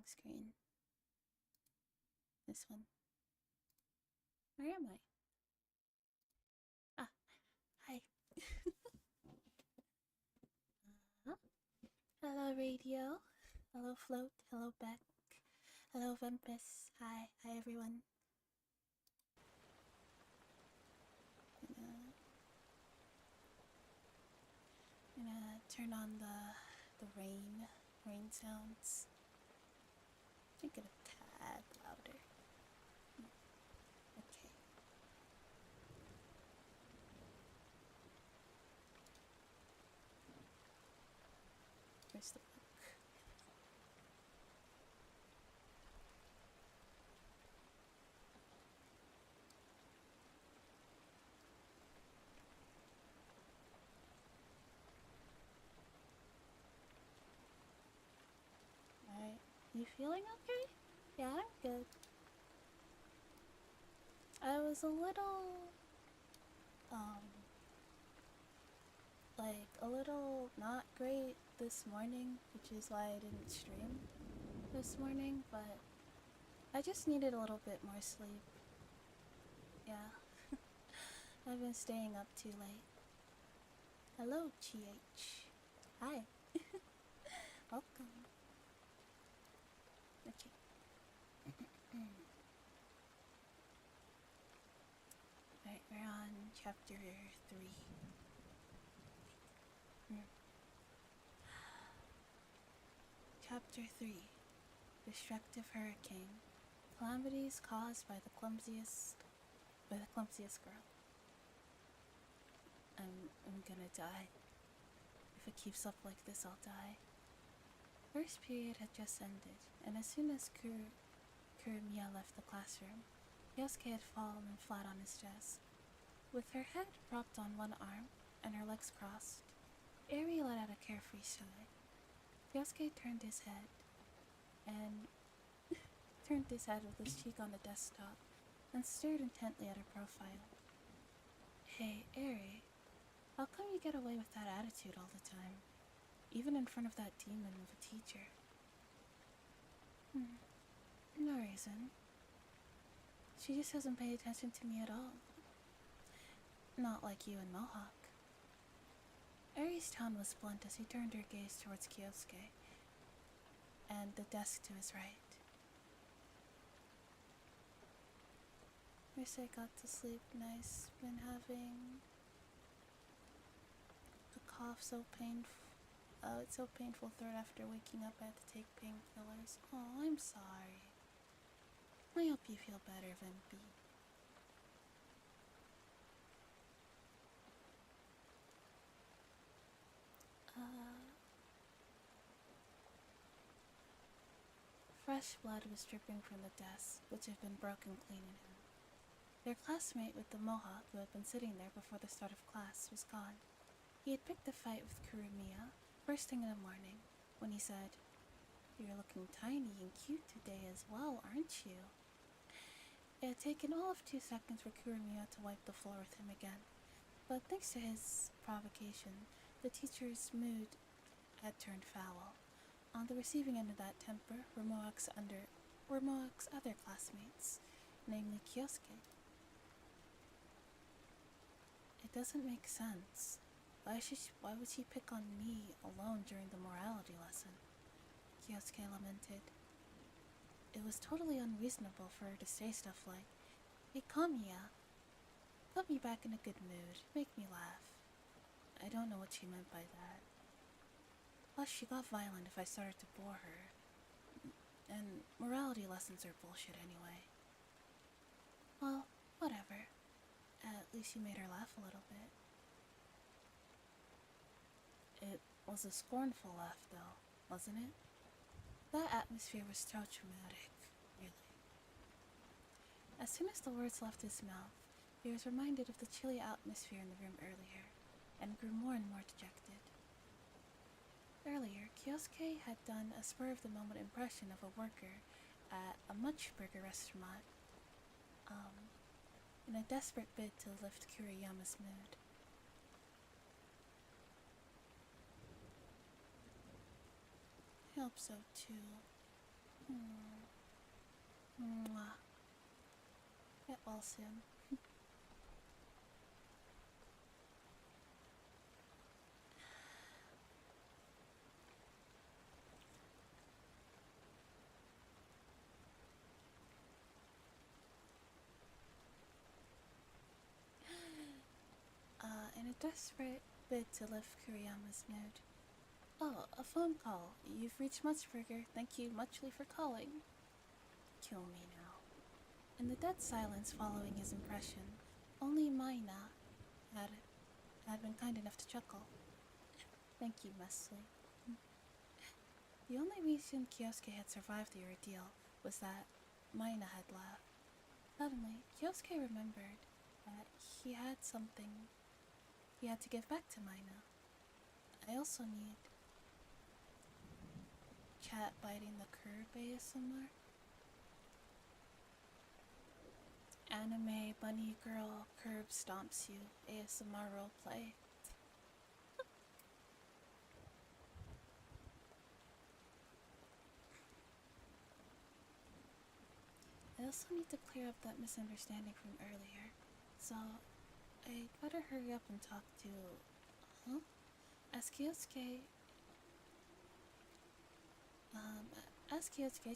wrong screen. This one. Where am I? Ah, hi. Hello, Radio. Hello, Float. Hello, Beck. Hello, Vempus. Hi. Hi, everyone. I'm gonna turn on the rain sounds. Make it a tad louder. Okay. Where's the book? Alright. You feeling okay? Yeah, I'm good. I was a little like a little not great this morning, which is why I didn't stream this morning, but I just needed a little bit more sleep. Yeah. I've been staying up too late. Hello, GH. Hi. Welcome. Okay. Alright, we're on chapter 3. Chapter 3. Destructive Hurricane. Calamities caused by the clumsiest girl. I'm gonna die. If it keeps up like this, I'll die. First period had just ended, and as soon as Kurumiya left the classroom, Yosuke had fallen flat on his chest. With her head propped on one arm and her legs crossed, Eri let out a carefree sigh. Yosuke turned his head with his cheek on the desktop and stared intently at her profile. Hey, Eri, how come you get away with that attitude all the time? Even in front of that demon of a teacher. No reason. She just doesn't pay attention to me at all. Not like you and Mohawk. Eri's tone was blunt as he turned her gaze towards Kyosuke and the desk to his right. Wish I got to sleep nice. Been having a cough so painful. It's so painful throat after waking up I had to take painkillers. Oh, I'm sorry. I hope you feel better, Vempy. Fresh blood was dripping from the desk, which had been broken clean in him. Their classmate with the mohawk, who had been sitting there before the start of class, was gone. He had picked a fight with Kurumiya first thing in the morning, when he said, "You're looking tiny and cute today as well, aren't you?" It had taken all of 2 seconds for Kurumiya to wipe the floor with him again, but thanks to his provocation, the teacher's mood had turned foul. On the receiving end of that temper were Mohawk's other classmates, namely Kyosuke. It doesn't make sense. Why would she pick on me alone during the morality lesson? Kyosuke lamented. It was totally unreasonable for her to say stuff like, "Hey, Kamiya, put me back in a good mood, make me laugh." I don't know what she meant by that. Plus, she got violent if I started to bore her. And morality lessons are bullshit anyway. Well, whatever. At least you made her laugh a little bit. It was a scornful laugh, though, wasn't it? That atmosphere was so traumatic, really. As soon as the words left his mouth, he was reminded of the chilly atmosphere in the room earlier, and grew more and more dejected. Earlier, Kyosuke had done a spur-of-the-moment impression of a worker at a much bigger restaurant, in a desperate bid to lift Kuriyama's mood. I hope so, too. soon. In a desperate bid to lift Kuriyama's mood. Oh, a phone call. You've reached Muchburger. Thank you muchly for calling. Kill me now. In the dead silence following his impression, only Maina had been kind enough to chuckle. Thank you, Messley. The only reason Kyosuke had survived the ordeal was that Maina had laughed. Suddenly, Kyosuke remembered that he had something he had to give back to Maina. I also need cat biting the curb ASMR. Anime bunny girl curb stomps you ASMR roleplay. I also need to clear up that misunderstanding from earlier, so I'd better hurry up and talk to... Huh? As Kyosuke,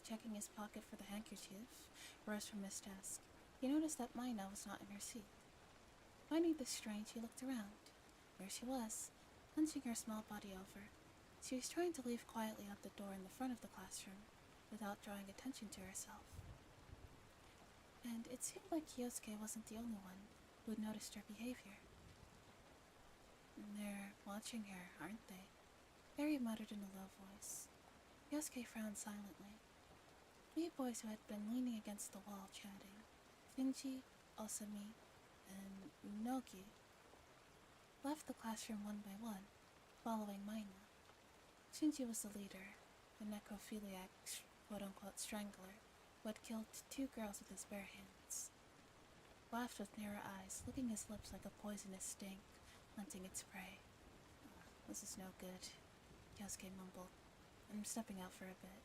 checking his pocket for the handkerchief, rose from his desk, he noticed that Maina was not in her seat. Finding this strange, he looked around. There she was, hunching her small body over. She was trying to leave quietly out the door in the front of the classroom, without drawing attention to herself. And it seemed like Kyosuke wasn't the only one who'd noticed her behavior. They're watching her, aren't they? Harry muttered in a low voice. Kyosuke frowned silently. 3 boys who had been leaning against the wall chatting, Shinji, Osami, and Nogi, left the classroom one by one, following Maina. Shinji was the leader, the necrophiliac quote-unquote strangler who had killed 2 girls with his bare hands. Laughed with narrow eyes, licking his lips like a poisonous snake, hunting its prey. This is no good, Kyosuke mumbled. I'm stepping out for a bit.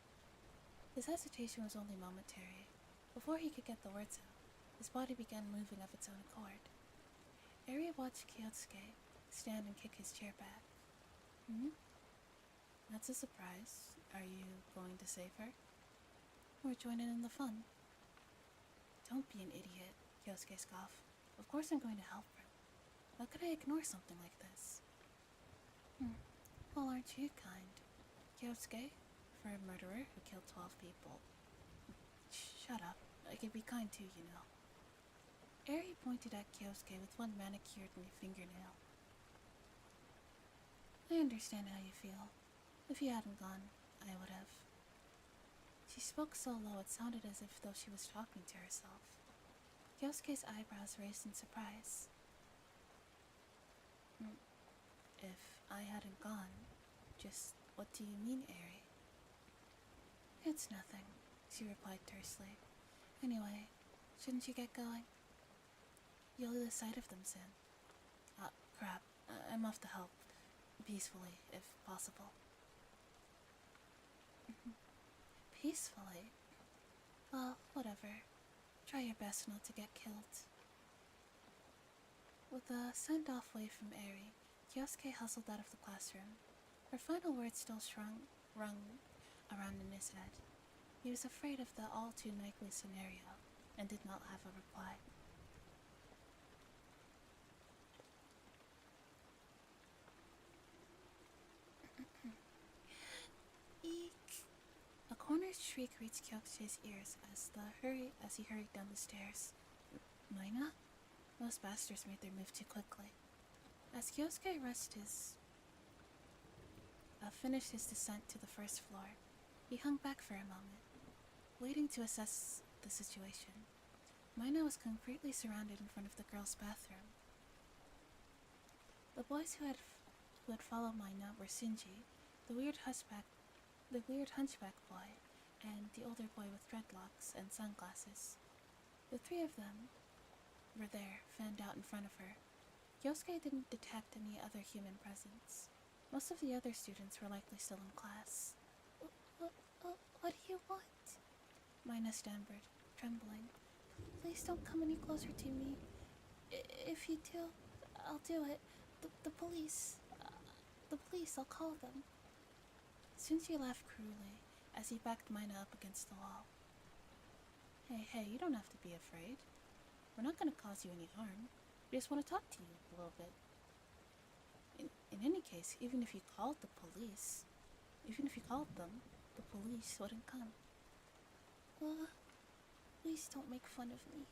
His hesitation was only momentary. Before he could get the words out, his body began moving of its own accord. Eri watched Kyosuke stand and kick his chair back. That's a surprise. Are you going to save her? Or join in the fun? Don't be an idiot, Kyosuke scoffed. Of course I'm going to help her. How could I ignore something like this? Well, aren't you kind? Kyosuke, for a murderer who killed 12 people. Shut up. I can be kind too, you know. Eri pointed at Kyosuke with one manicured fingernail. I understand how you feel. If you hadn't gone, I would have. She spoke so low it sounded as if though she was talking to herself. Kyosuke's eyebrows raised in surprise. If I hadn't gone, just what do you mean, Eri? It's nothing, she replied tersely. Anyway, shouldn't you get going? You'll lose sight of them soon. Crap. I'm off to help. Peacefully, if possible. Peacefully? Well, whatever. Try your best not to get killed. With a send-off wave from Eri, Kyosuke hustled out of the classroom. Her final words still rung around in his head. He was afraid of the all-too-likely scenario, and did not have a reply. Eek! A corner's shriek reached Kyosuke's ears as he hurried down the stairs. Maina? Those bastards made their move too quickly. As Kyosuke finished his descent to the first floor, he hung back for a moment, waiting to assess the situation. Maina was completely surrounded in front of the girls' bathroom. The boys who had followed Maina were Shinji, the weird hunchback boy, and the older boy with dreadlocks and sunglasses. The 3 of them were there, fanned out in front of her. Kyosuke didn't detect any other human presence. Most of the other students were likely still in class. What do you want? Maina stammered, trembling. Please don't come any closer to me. If you do, I'll do it. The police. The police, I'll call them. Sunji laughed cruelly as he backed Mina up against the wall. Hey, you don't have to be afraid. We're not gonna cause you any harm. We just want to talk to you a little bit. In any case, even if you called them, the police wouldn't come. Please don't make fun of me.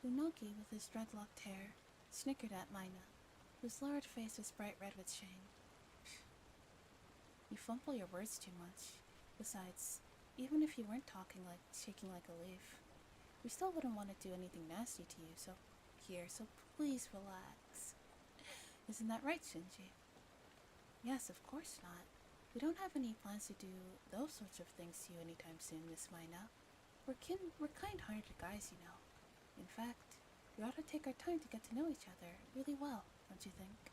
Unoki, with his dreadlocked hair, snickered at Mina, whose lowered face was bright red with shame. You fumble your words too much. Besides, even if you weren't shaking like a leaf, we still wouldn't want to do anything nasty to you, so please relax. Isn't that right, Shinji? Yes, of course not. We don't have any plans to do those sorts of things to you anytime soon, Miss Mina. We're kind-hearted guys, you know. In fact, we ought to take our time to get to know each other really well, don't you think?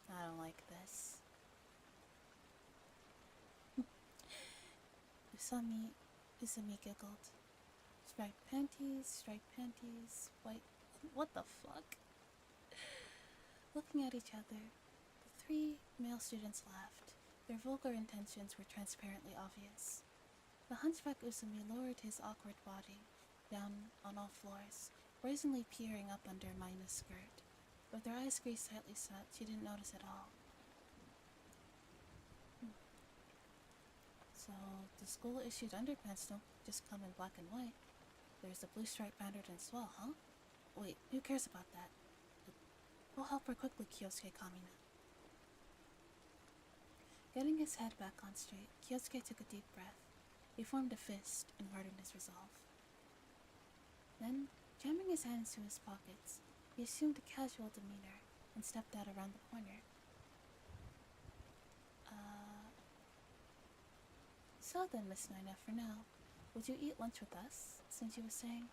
I don't like this. Usami giggled. Striped panties, white... What the fuck? Looking at each other, the three male students laughed. Their vulgar intentions were transparently obvious. The hunchback Usami lowered his awkward body down on all floors, brazenly peering up under Mina's skirt. With her eyes greased slightly shut, she didn't notice at all. So, the school-issued underpants don't just come in black and white. There's a blue stripe pattern as well, huh? Wait, who cares about that? We'll help her quickly, Kyosuke Kamina. Getting his head back on straight, Kyosuke took a deep breath. He formed a fist and hardened his resolve. Then, jamming his hands into his pockets, he assumed a casual demeanor and stepped out around the corner. So then, Miss Nina, for now, would you eat lunch with us? Sinji was saying.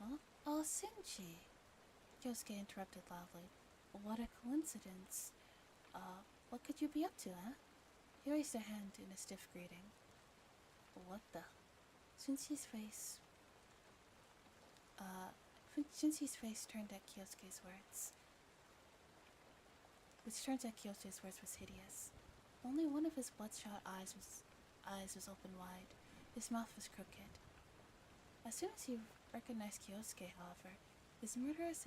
Huh? Oh, Sinji! Kyosuke interrupted loudly. What a coincidence. What could you be up to, eh? He raised a hand in a stiff greeting. What the? Shinji's face turned at Kyosuke's words. Was hideous. Only one of his bloodshot eyes was open wide. His mouth was crooked. As soon as he recognized Kyosuke, however, his murderous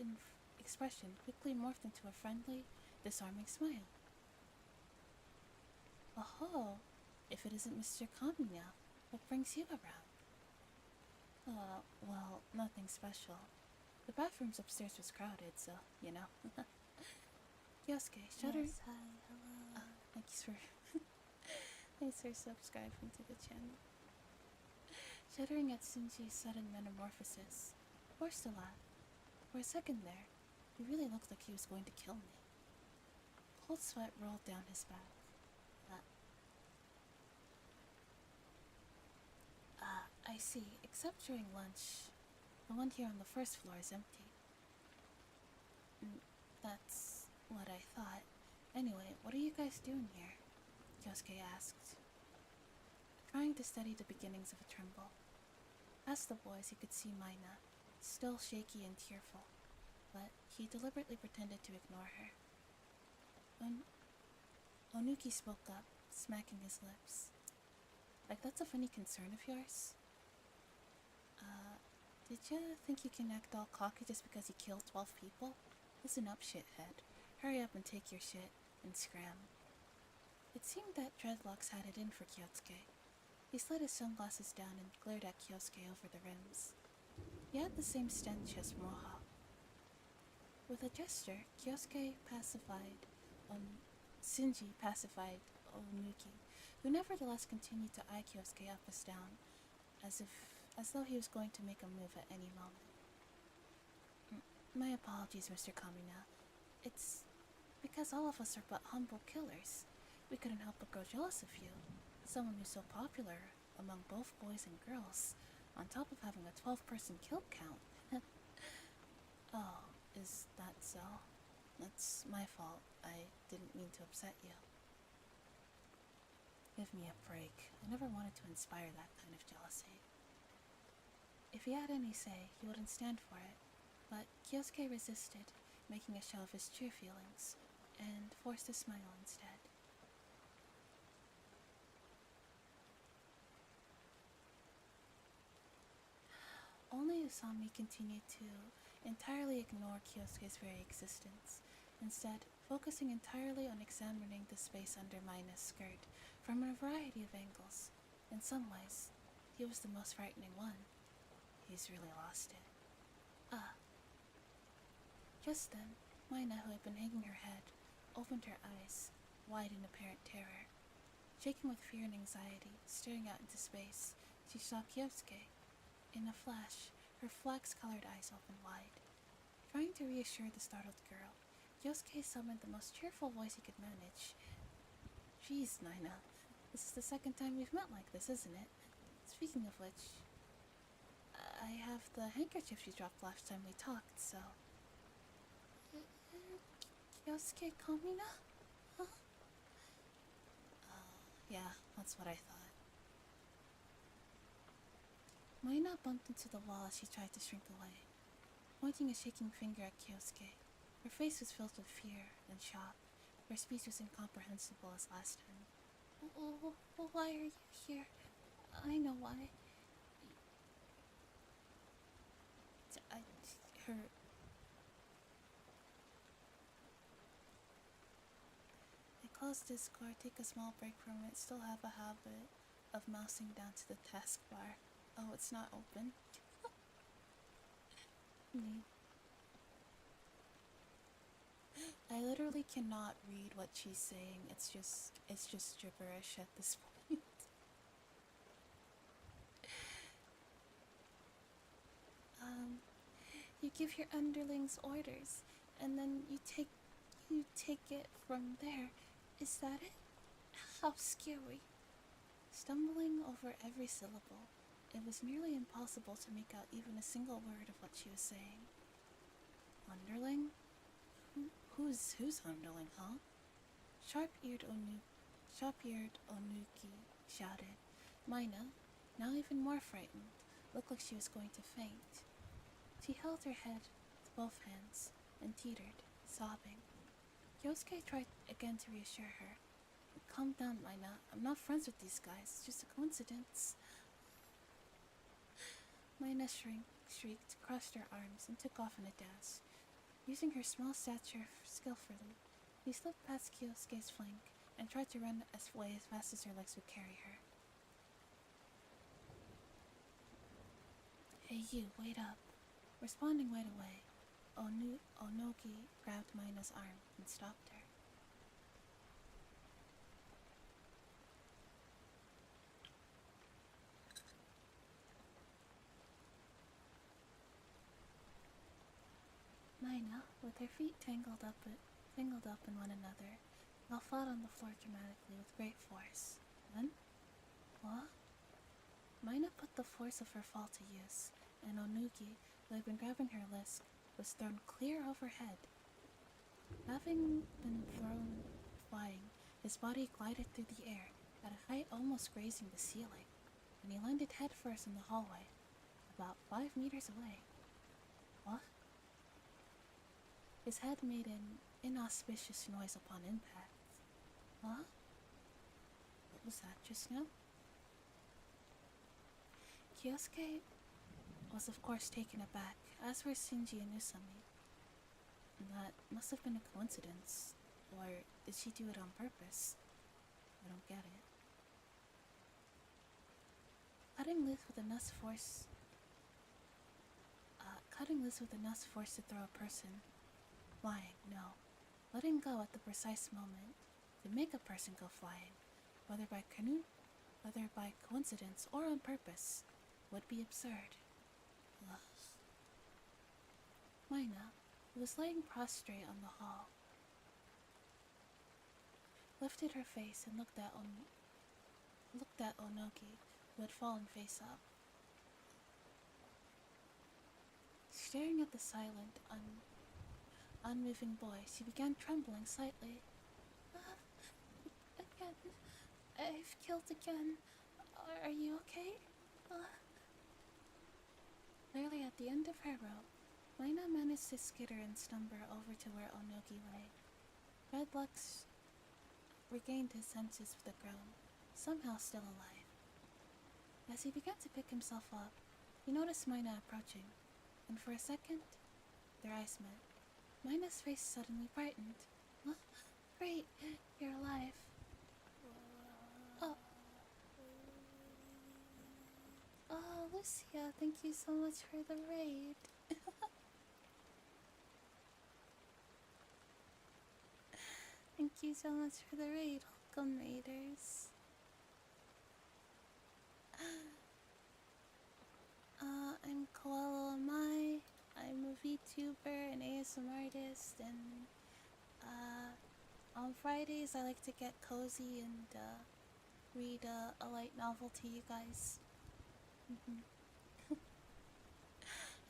expression quickly morphed into a friendly, disarming smile. Oh, if it isn't Mr. Kamina, what brings you around? Well, nothing special. The bathrooms upstairs was crowded, so, you know. Kyosuke, shuddering. Yes, hi, hello. Thanks for subscribing to the channel. Shuddering at Sunji's sudden metamorphosis, forced to laugh. For a second there, he really looked like he was going to kill me. Cold sweat rolled down his back. I see. Except during lunch, the one here on the first floor is empty. That's what I thought. Anyway, what are you guys doing here? Kyosuke asked, trying to steady the beginnings of a tremble. Past the boys, he could see Mina, still shaky and tearful, but he deliberately pretended to ignore her. Onuki spoke up, smacking his lips. Like, that's a funny concern of yours? Did you think you can act all cocky just because you killed 12 people? Listen up, shithead. Hurry up and take your shit and scram. It seemed that Dreadlocks had it in for Kyosuke. He slid his sunglasses down and glared at Kyosuke over the rims. He had the same stench as Mohawk. With a gesture, Shinji pacified Onuki, who nevertheless continued to eye Kyosuke up and down, as though he was going to make a move at any moment. My apologies, Mr. Kamina. It's because all of us are but humble killers. We couldn't help but grow jealous of you. Someone who's so popular among both boys and girls, on top of having a 12-person kill count. Oh, is that so? That's my fault. I didn't mean to upset you. Give me a break. I never wanted to inspire that kind of jealousy. If he had any say, he wouldn't stand for it, but Kyosuke resisted, making a show of his true feelings, and forced a smile instead. Only Usami continued to entirely ignore Kyosuke's very existence, instead focusing entirely on examining the space under Mina's skirt from a variety of angles. In some ways, he was the most frightening one. He's really lost it. Just then, Mina, who had been hanging her head, opened her eyes, wide in apparent terror. Shaking with fear and anxiety, staring out into space, she saw Kyosuke. In a flash, her flax-colored eyes opened wide. Trying to reassure the startled girl, Kyosuke summoned the most cheerful voice he could manage. Jeez, Mina, this is the second time we've met like this, isn't it? Speaking of which, I have the handkerchief you dropped last time we talked, so... Kyosuke Kamina? Huh? Yeah, that's what I thought. Mina bumped into the wall as she tried to shrink away, pointing a shaking finger at Kyosuke. Her face was filled with fear and shock. Her speech was incomprehensible as last time. Why are you here? I know why. I close Discord, take a small break from it, still have a habit of mousing down to the taskbar. Oh, it's not open. I literally cannot read what she's saying. It's just gibberish at this point. You give your underlings orders, and then you take it from there. Is that it? How scary. Stumbling over every syllable, it was nearly impossible to make out even a single word of what she was saying. Underling? Who's underling, huh? Sharp-eared Onuki shouted. Mina, now even more frightened, looked like she was going to faint. She held her head with both hands and teetered, sobbing. Kyosuke tried again to reassure her. Calm down, Mina. I'm not friends with these guys. It's just a coincidence. Mina shrieked, crossed her arms, and took off in a dash. Using her small stature skillfully, she slipped past Kyosuke's flank and tried to run away as fast as her legs would carry her. Hey you, wait up. Responding right away, Onoki grabbed Mina's arm and stopped her. Mina, with her feet tangled up in one another, fell flat on the floor dramatically with great force. Then, what? Mina put the force of her fall to use, and Onuki, who had been grabbing her wrist, was thrown clear overhead. Having been thrown flying, his body glided through the air at a height almost grazing the ceiling, and he landed headfirst in the hallway, about 5 meters away. What? His head made an inauspicious noise upon impact. Huh? What was that just now? Kyosuke was of course taken aback, as were Shinji and Usami. That must have been a coincidence. Or did she do it on purpose? I don't get it. Cutting loose with enough force to throw a person flying, no. Letting go at the precise moment to make a person go flying, whether by coincidence or on purpose, would be absurd. Ugh. Mina, who was laying prostrate on the hall, lifted her face and looked at Onoki, who had fallen face up. Staring at the silent, unmoving boy, she began trembling slightly. I've killed again. Are you okay? Clearly at the end of her rope, Mina managed to skitter and stumble over to where Onogi lay. Redlux regained his senses with a groan, somehow still alive. As he began to pick himself up, he noticed Mina approaching, and for a second, their eyes met. Mina's face suddenly brightened. Great, you're alive. Oh. Oh, Lucia, thank you so much for the raid. Thank you so much for the raid. Welcome, raiders. I'm Koala Amai. I'm a VTuber and ASM artist, and on Fridays I like to get cozy and read a light novel to you guys.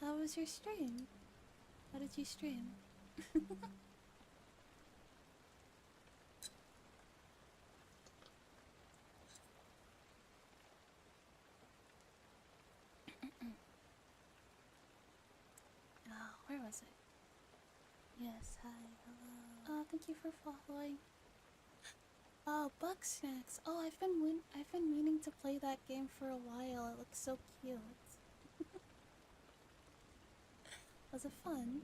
How was your stream? How did you stream? Where was it? Yes, hi, hello. Thank you for following. Oh, Bug Snacks. Oh, I've been meaning to play that game for a while. It looks so cute. Was it fun?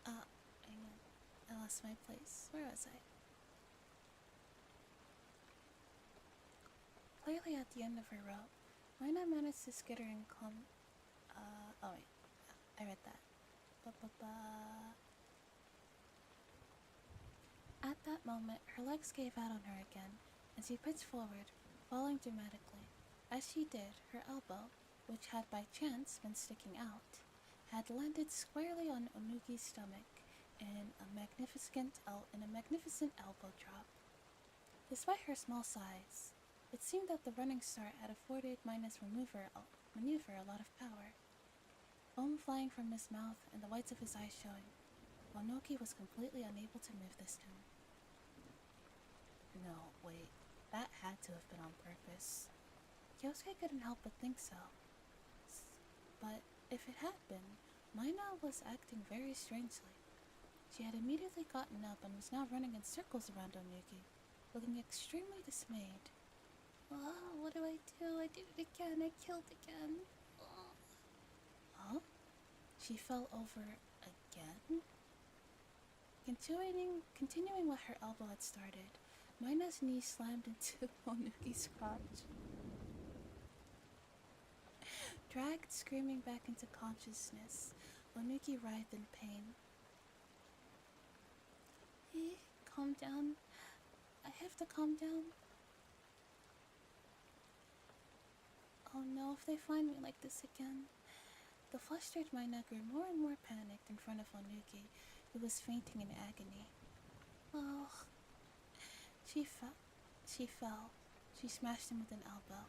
I lost my place. Where was I? Clearly at the end of her rope, Mina managed to skitter and come. Oh wait, I read that. At that moment, her legs gave out on her again, and she pitched forward, falling dramatically. As she did, her elbow, which had by chance been sticking out, had landed squarely on Onugi's stomach in a magnificent elbow drop. Despite her small size, it seemed that the running start had afforded Mina's maneuver a lot of power. Foam flying from his mouth and the whites of his eyes showing, Onogi was completely unable to move this time. No, wait, that had to have been on purpose. Kyosuke couldn't help but think so. But if it had been, Mina was acting very strangely. She had immediately gotten up and was now running in circles around Onugi, looking extremely dismayed. Oh, what do? I did it again. I killed again. Oh. Huh? She fell over again? Continuing what her elbow had started, Mina's knee slammed into Onugi's crotch. Dragged screaming back into consciousness, Onugi writhed in pain. Hey, calm down. I have to calm down. Oh no, if they find me like this again. The flustered Mina grew more and more panicked in front of Onugi, who was fainting in agony. Oh. She fell. She smashed him with an elbow.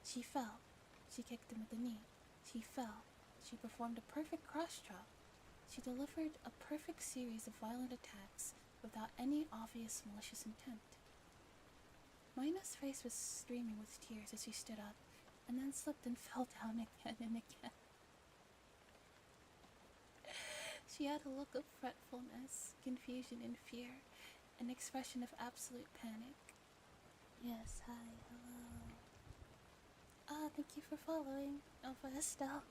She fell. She kicked him with a knee. She fell. She performed a perfect cross-chop. She delivered a perfect series of violent attacks without any obvious malicious intent. Mina's face was streaming with tears as she stood up, and then slipped and fell down again and again. She had a look of fretfulness, confusion, and fear, an expression of absolute panic. Yes, hi, hello. Thank you for following, Nova Estelle.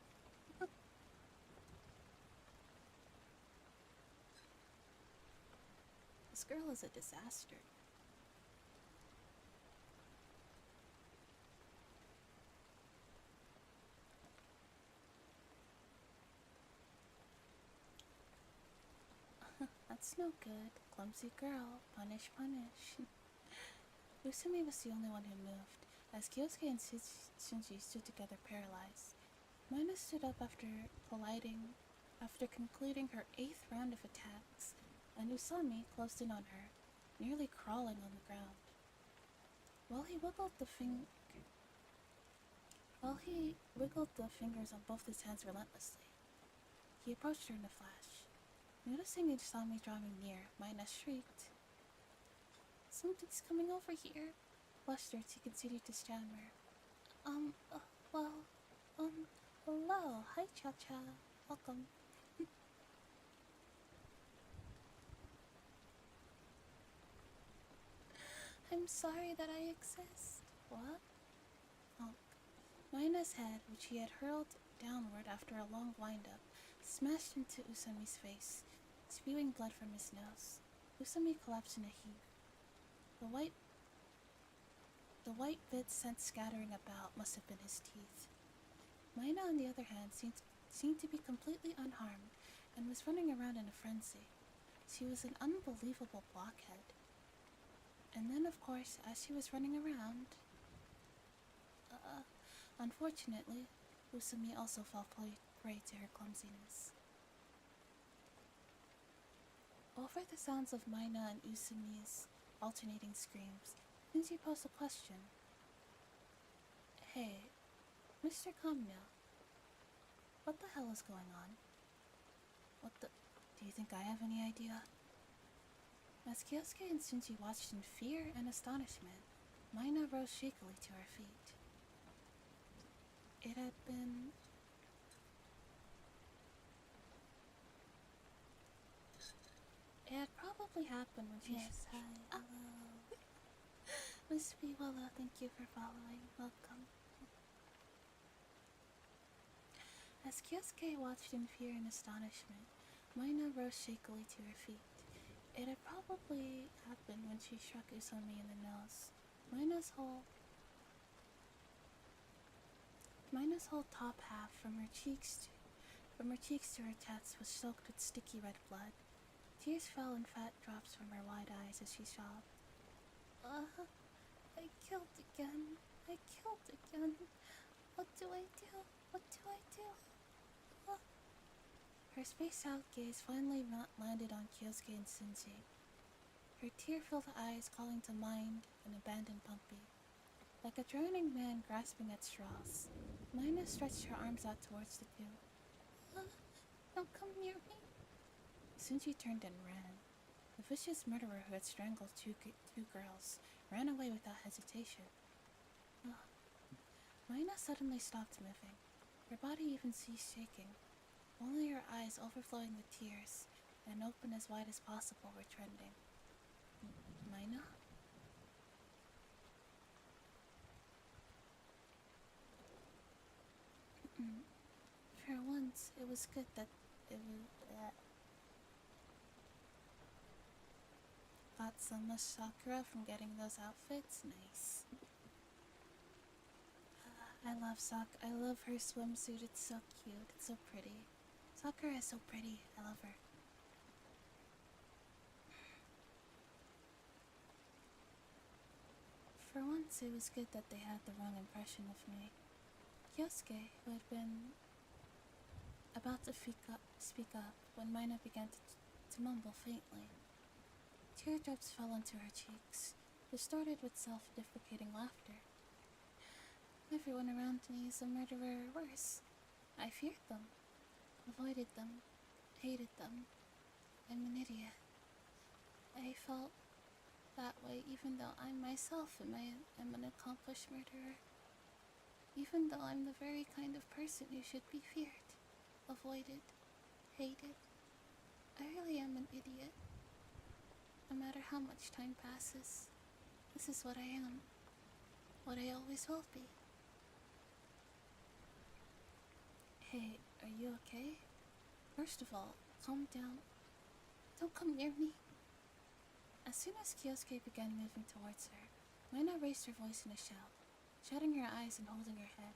This girl is a disaster. That's no good. Clumsy girl. Punish, punish. Usumi was the only one who moved, as Kyosuke and Shinji stood together paralyzed. Mina stood up after concluding her 8th round of attacks, and Usami closed in on her, nearly crawling on the ground. While he wiggled the finger... While he wiggled the fingers on both his hands relentlessly, he approached her in a flash. Noticing he saw me drawing near, Mina shrieked. Something's coming over here, blustered he continued to stammer. Well, hello, hi Cha-Cha, welcome. I'm sorry that I exist. What? Honk. Mina's head, which he had hurled downward after a long wind-up, smashed into Usami's face, spewing blood from his nose. Usami collapsed in a heap. The white bits sent scattering about must have been his teeth. Mina, on the other hand, seemed to be completely unharmed and was running around in a frenzy. She was an unbelievable blockhead. And then, of course, as she was running around... unfortunately, Usami also fell prey to her clumsiness. Over the sounds of Mina and Usami's alternating screams, Shinji posed a question. Hey, Mr. Kamino, what the hell is going on? Do you think I have any idea? As Kyosuke and Shinji watched in fear and astonishment, Mina rose shakily to her feet. It had probably happened when she... Yes, hi, hello. Miss Biwala, thank you for following. Welcome. As Kyosuke watched in fear and astonishment, Mina rose shakily to her feet. It had probably happened when she struck Usami in the nose. Mina's whole top half, from her cheeks to her chest, was soaked with sticky red blood. Tears fell in fat drops from her wide eyes as she sobbed. I killed again. What do I do? Her spaced-out gaze finally landed on Kyosuke and Shinji. Her tear-filled eyes calling to mind an abandoned puppy. Like a drowning man grasping at straws, Mina stretched her arms out towards the two. Don't come near me. Shinji turned and ran. The vicious murderer who had strangled two girls ran away without hesitation. Mina suddenly stopped moving. Her body even ceased shaking. Only her eyes, overflowing with tears and open as wide as possible, were trending. Mina? For once, it was good that it was... Got so much Sakura from getting those outfits? Nice. I love her swimsuit. It's so cute. It's so pretty. Sakura is so pretty. I love her. For once, it was good that they had the wrong impression of me. Kyosuke, who had been about to speak up when Mina began to mumble faintly. Teardrops fell onto her cheeks, distorted with self-deprecating laughter. Everyone around me is a murderer or worse. I feared them, avoided them, hated them. I'm an idiot. I felt that way even though I myself am an accomplished murderer. Even though I'm the very kind of person who should be feared, avoided, hated. I really am an idiot. No matter how much time passes, this is what I am. What I always will be. Hey, are you okay? First of all, calm down. Don't come near me. As soon as Kyosuke began moving towards her, Mina raised her voice in a shout, shutting her eyes and holding her head.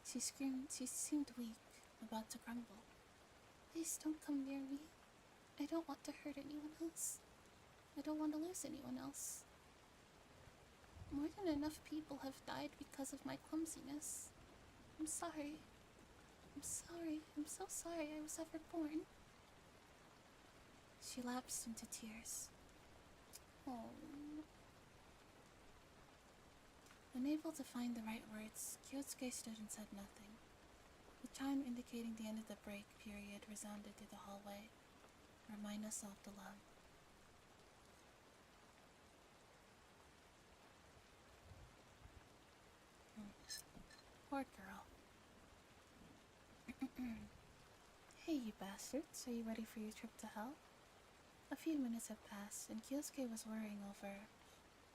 She screamed. She seemed weak, about to crumble. Please don't come near me. I don't want to hurt anyone else. I don't want to lose anyone else. More than enough people have died because of my clumsiness. I'm sorry. I'm sorry. I'm so sorry I was ever born. She lapsed into tears. Oh. Unable to find the right words, Kyosuke stood and said nothing. The chime indicating the end of the break period resounded through the hallway, where Mina sobbed alone. Poor girl. Hey, you bastards, are you ready for your trip to hell? A few minutes had passed, and Kyosuke was worrying over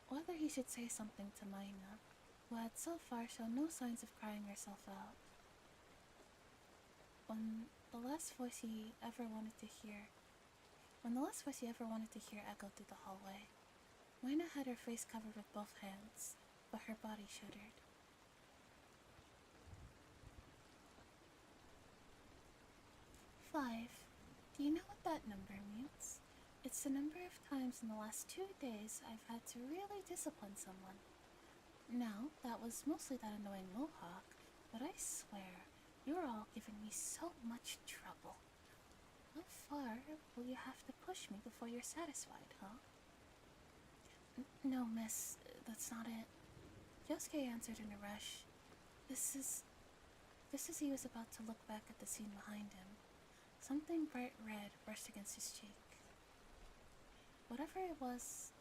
whether he should say something to Mina, who had so far shown no signs of crying herself out. When the last voice he ever wanted to hear echoed through the hallway, Mina had her face covered with both hands, but her body shuddered. 5. Do you know what that number means? It's the number of times in the last 2 days I've had to really discipline someone. Now, that was mostly that annoying mohawk, but I swear, you're all giving me so much trouble. How far will you have to push me before you're satisfied, huh? No, miss, that's not it. Yosuke answered in a rush. Just as he was about to look back at the scene behind him, something bright red brushed against his cheek. Whatever it was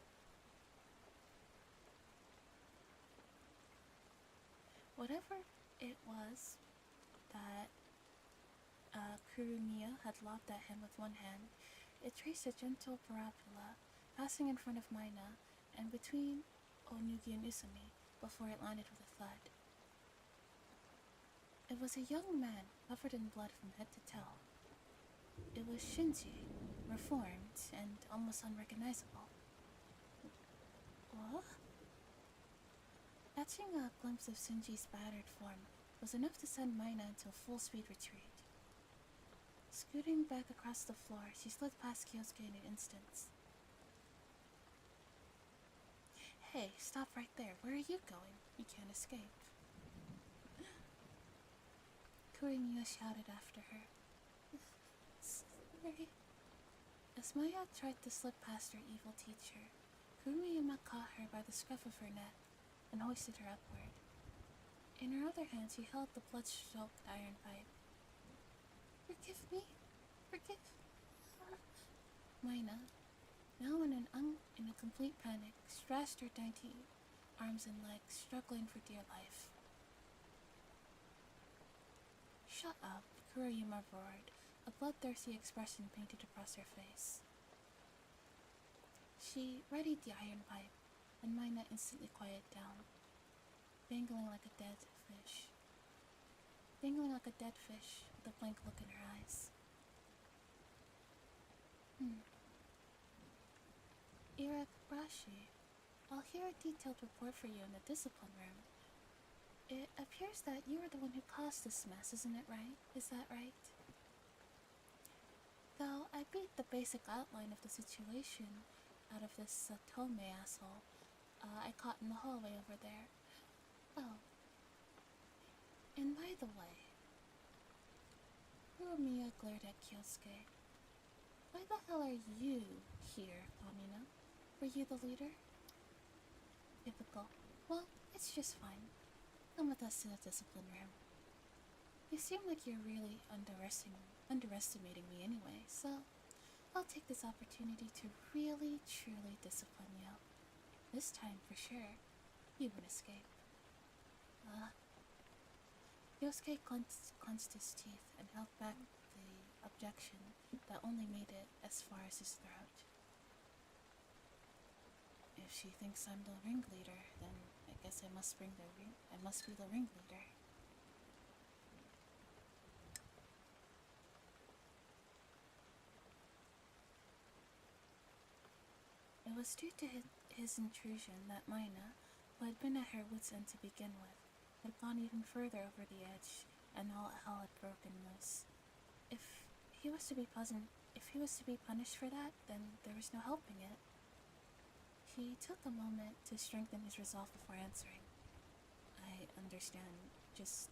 that Kurumiya had lobbed at him with one hand, it traced a gentle parabola, passing in front of Mina and between Onugi and Usumi before it landed with a thud. It was a young man covered in blood from head to toe. It was Shinji, reformed and almost unrecognizable. What? Catching a glimpse of Shinji's battered form was enough to send Mina into a full-speed retreat. Scooting back across the floor, she slid past Kyosuke in an instant. Hey, stop right there. Where are you going? You can't escape. Kurimiya shouted after her. Sorry. As Maya tried to slip past her evil teacher, Kurimiya caught her by the scruff of her neck and hoisted her upward. In her other hand, she held the blood-soaked iron pipe. Forgive me. Forgive. Mina, now in a complete panic, stretched her dainty arms and legs, struggling for dear life. Shut up, Kuriyama roared, a bloodthirsty expression painted across her face. She readied the iron pipe, and Mina instantly quieted down, dangling like a dead fish with a blank look in her eyes. Irakurashi, I'll hear a detailed report for you in the discipline room. It appears that you are the one who caused this mess, isn't it right? Is that right? Though I beat the basic outline of the situation out of this Tome asshole I caught in the hallway over there. Oh. And by the way, Kuromiya glared at Kyosuke. Why the hell are you here, Kamina? Were you the leader? Typical. Well, it's just fine. Come with us to the discipline room. You seem like you're really underestimating me anyway, so I'll take this opportunity to really, truly discipline you. This time, for sure, you won't escape. Yosuke clenched his teeth and held back the objection that only made it as far as his throat. If she thinks I'm the ringleader, then I guess I must be the ringleader. It was due to his intrusion that Mina, who had been at her wits' end to begin with, had gone even further over the edge, and all hell had broken loose. If he was to be punished for that, then there was no helping it. He took a moment to strengthen his resolve before answering. I understand. This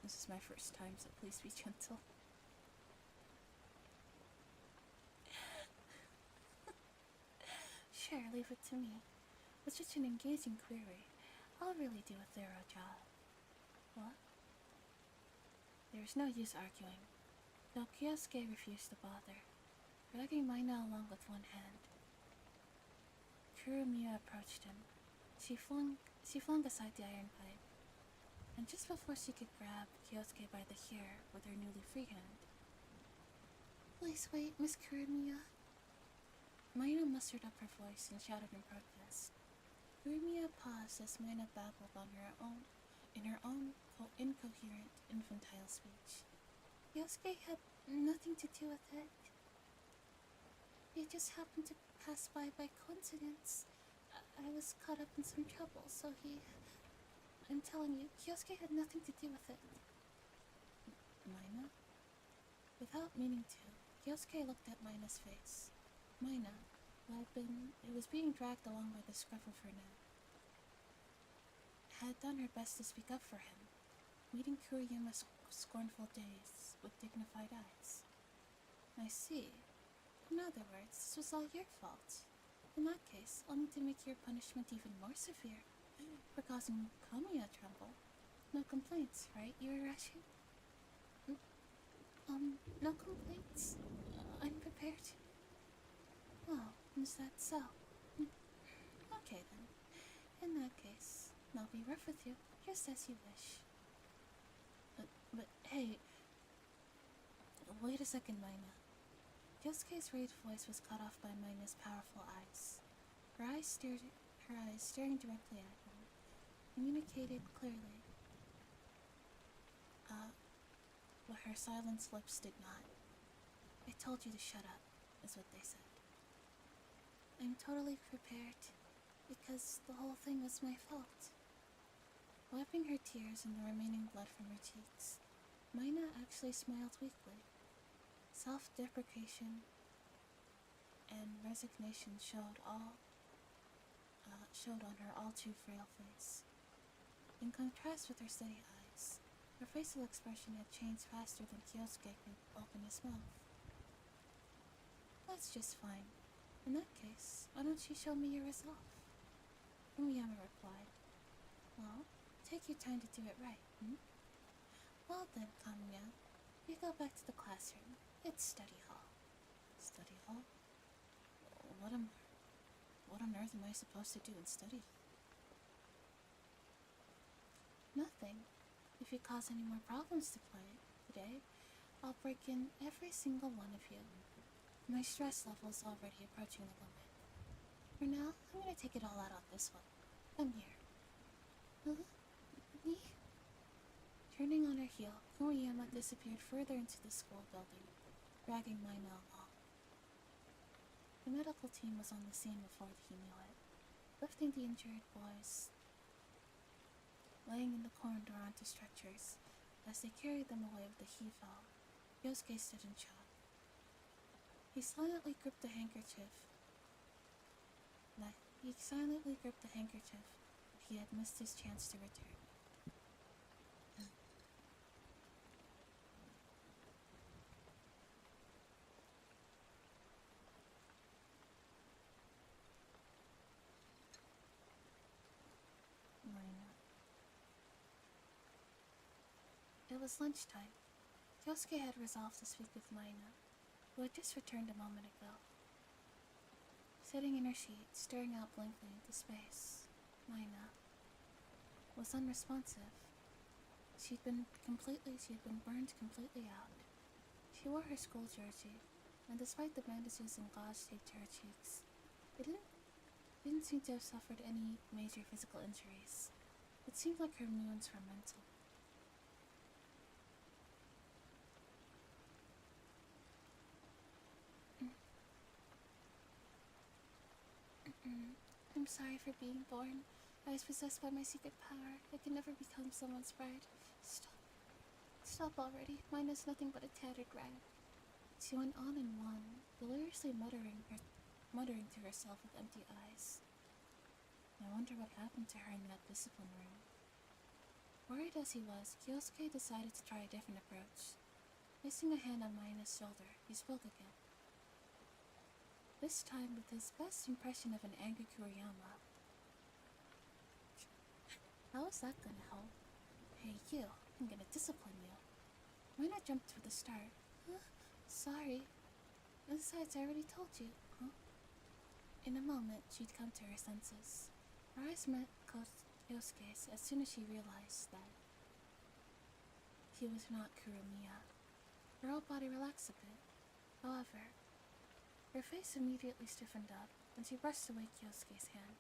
is my first time, so please be gentle. Sure, leave it to me. With such an engaging query, I'll really do a thorough job. What? There was no use arguing, though Kyosuke refused to bother, dragging Mina along with one hand. Kurumiya approached him. She flung aside the iron pipe, and just before she could grab Kyosuke by the hair with her newly free hand. Please wait, Miss Kurumiya. Mina mustered up her voice and shouted in protest. Kurumiya paused as Mina babbled in her own incoherent, infantile speech. Kyosuke had nothing to do with it. He just happened to pass by coincidence. I was caught up in some trouble, so I'm telling you, Kyosuke had nothing to do with it. Mina? Without meaning to, Kyosuke looked at Mina's face. Mina, who was being dragged along by the scruff of her neck, had done her best to speak up for him, meeting Kuriyama's scornful gaze with dignified eyes. I see. In other words, this was all your fault. In that case, I'll need to make your punishment even more severe for causing Kamiya trouble. No complaints, right, Yurashi? No complaints? I'm prepared. Oh, is that so? Okay then. In that case, I'll be rough with you, just as you wish. But hey... Wait a second, Mina. Kyosuke's raised voice was cut off by Mina's powerful eyes. Her eyes staring directly at him, communicated clearly. What her silenced lips did not. I told you to shut up, is what they said. I'm totally prepared, because the whole thing was my fault. Wiping her tears and the remaining blood from her cheeks, Mina actually smiled weakly. Self-deprecation and resignation showed on her all-too-frail face. In contrast with her steady eyes, her facial expression had changed faster than Kyosuke could open his mouth. That's just fine. In that case, why don't you show me your resolve? Umiyama replied. Well, take your time to do it right, Well then, Kamiya, you go back to the classroom. It's study hall. Study hall? What on earth am I supposed to do in study hall? Nothing. If you cause any more problems today, I'll break in every single one of you. My stress level is already approaching the limit. For now, I'm gonna take it all out on this one. Come here. Me? Turning on her heel, Kuriyama disappeared further into the school building, dragging Mina along. The medical team was on the scene before he knew it, lifting the injured boys, laying in the corridor onto stretchers. As they carried them away with a heave-ho, Yosuke stood in shock. He silently gripped the handkerchief but he had missed his chance to return. It was lunchtime. Kyosuke had resolved to speak with Mina, who had just returned a moment ago. Sitting in her seat, staring out blankly into space, Mina was unresponsive. She'd been burned completely out. She wore her school jersey, and despite the bandages and gauze taped to her cheeks, it didn't seem to have suffered any major physical injuries. It seemed like her wounds were mental. I'm sorry for being born. I was possessed by my secret power. I can never become someone's bride. Stop already. Mine is nothing but a tattered rag. She went on and on, deliriously muttering to herself with empty eyes. I wonder what happened to her in that discipline room. Worried as he was, Kyosuke decided to try a different approach. Placing a hand on Mina's shoulder, he spoke again. This time with his best impression of an angry Kuriyama. How is that gonna help? Hey, you, I'm gonna discipline you. Mina jumped for the start. Huh? Sorry. Besides, I already told you. Huh? In a moment, she'd come to her senses. Her eyes met Yosuke's as soon as she realized that he was not Kuromiya. Her whole body relaxed a bit. However, her face immediately stiffened up, and she brushed away Kyosuke's hand.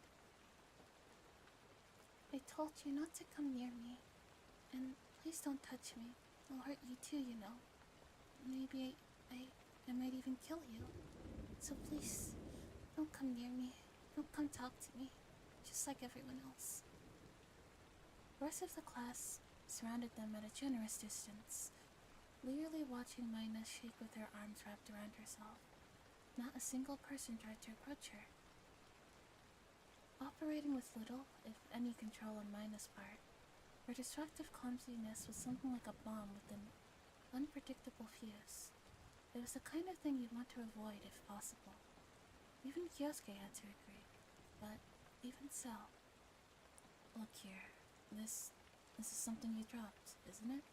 I told you not to come near me. And please don't touch me. I'll hurt you too, you know. Maybe I might even kill you. So please, don't come near me. Don't come talk to me. Just like everyone else. The rest of the class surrounded them at a generous distance, leerily watching Mina shake with her arms wrapped around herself. Not a single person tried to approach her. Operating with little, if any, control on Mina's part, her destructive clumsiness was something like a bomb with an unpredictable fuse. It was the kind of thing you'd want to avoid if possible. Even Kyosuke had to agree, but even so. Look here, this is something you dropped, isn't it?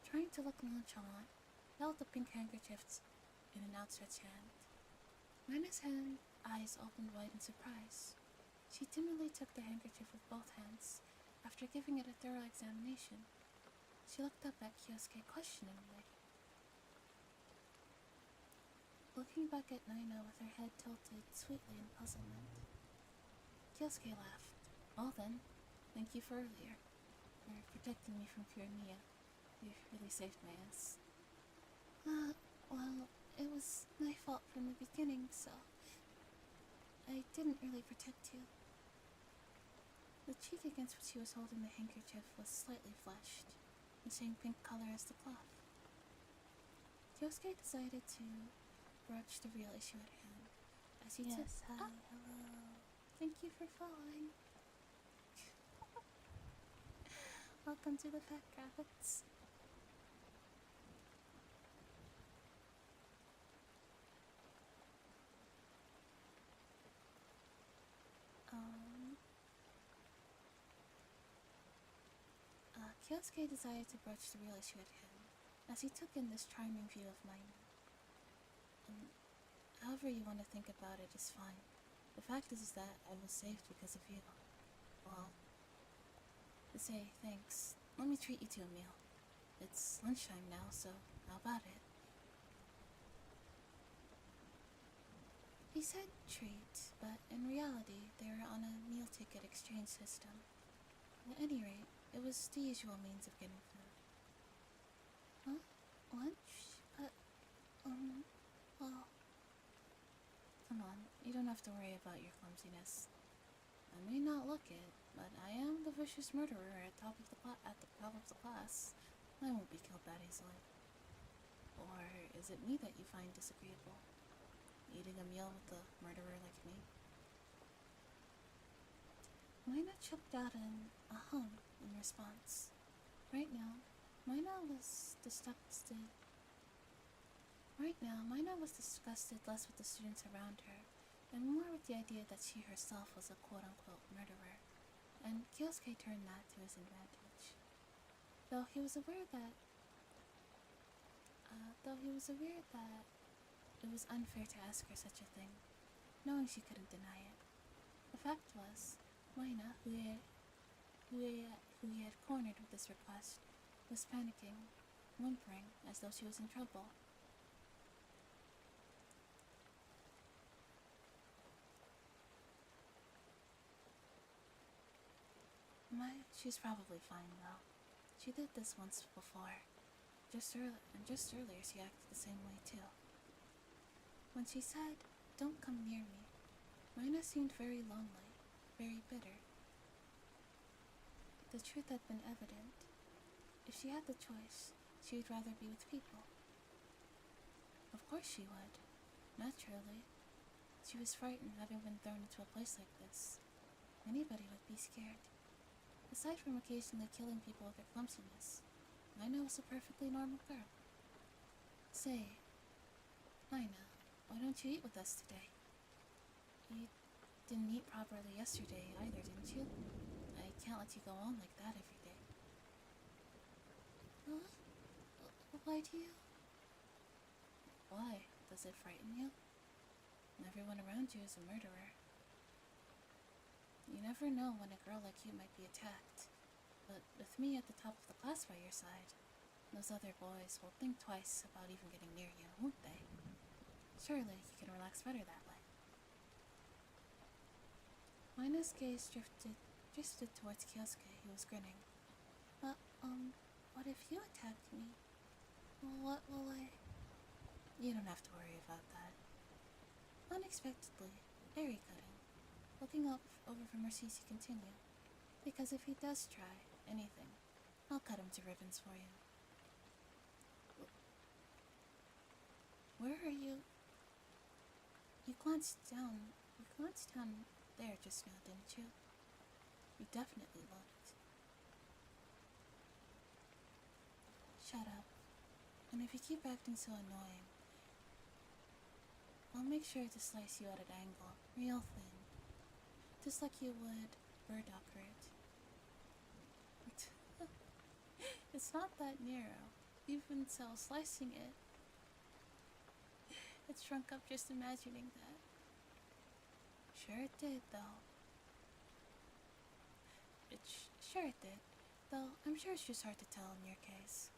Trying to look nonchalant, held the pink handkerchief in an outstretched hand. Mina's eyes opened wide in surprise. She timidly took the handkerchief with both hands. After giving it a thorough examination, she looked up at Kyosuke questioningly. Looking back at Naina with her head tilted sweetly in puzzlement, Kyosuke laughed. Well then, thank you for earlier, for protecting me from Kuromiya. You really saved my ass. Well, it was my fault from the beginning, so I didn't really protect you. The cheek against which she was holding the handkerchief was slightly flushed, the same pink color as the cloth. Kyosuke decided to broach the real issue at hand, as he took... Hi, hello. Thank you for following. Welcome to the Pet Graphics. Kyosuke decided to broach the real issue at hand, as he took in this charming view of Mina. And however you want to think about it is fine. The fact is that I was saved because of you. Well, to say thanks, let me treat you to a meal. It's lunchtime now, so how about it? He said treat, but in reality, they were on a meal ticket exchange system. At any rate, it was the usual means of getting food. Huh? Lunch? Well... Come on, you don't have to worry about your clumsiness. I may not look it, but I am the vicious murderer at the top of the class. I won't be killed that easily. Or is it me that you find disagreeable? Eating a meal with a murderer like me? Mina choked out a hum in response. Right now, Mina was disgusted less with the students around her, and more with the idea that she herself was a quote-unquote murderer, and Kyosuke turned that to his advantage. Though he was aware that it was unfair to ask her such a thing, knowing she couldn't deny it. The fact was, Mina, who he had cornered with this request, was panicking, whimpering as though she was in trouble. She's probably fine though. She did this once before. Just earlier she acted the same way too. When she said, "Don't come near me," Mina seemed very lonely, very bitter. The truth had been evident. If she had the choice, she would rather be with people. Of course she would. Naturally. She was frightened having been thrown into a place like this. Anybody would be scared. Aside from occasionally killing people with her clumsiness, Mina was a perfectly normal girl. Say, Mina, why don't you eat with us today? You didn't eat properly yesterday either, didn't you? I can't let you go on like that every day. Huh? Why do you? Why? Does it frighten you? Everyone around you is a murderer. You never know when a girl like you might be attacked. But with me at the top of the class by your side, those other boys will think twice about even getting near you, won't they? Surely you can relax better that way. Mina's gaze drifted towards Kyosuke, who was grinning. But, what if you attacked me? What will I... You don't have to worry about that. Unexpectedly, Eri cut in, looking up over from her seat to continue. Because if he does try anything, I'll cut him to ribbons for you. Where are you? You glanced down there just now, didn't you? You definitely looked. Shut up. And if you keep acting so annoying, I'll make sure to slice you at an angle, real thin. Just like you would burdock root. It's not that narrow. Even so, slicing it shrunk up just imagining that. Sure it did, though. Sure it did. Though, I'm sure it's just hard to tell in your case.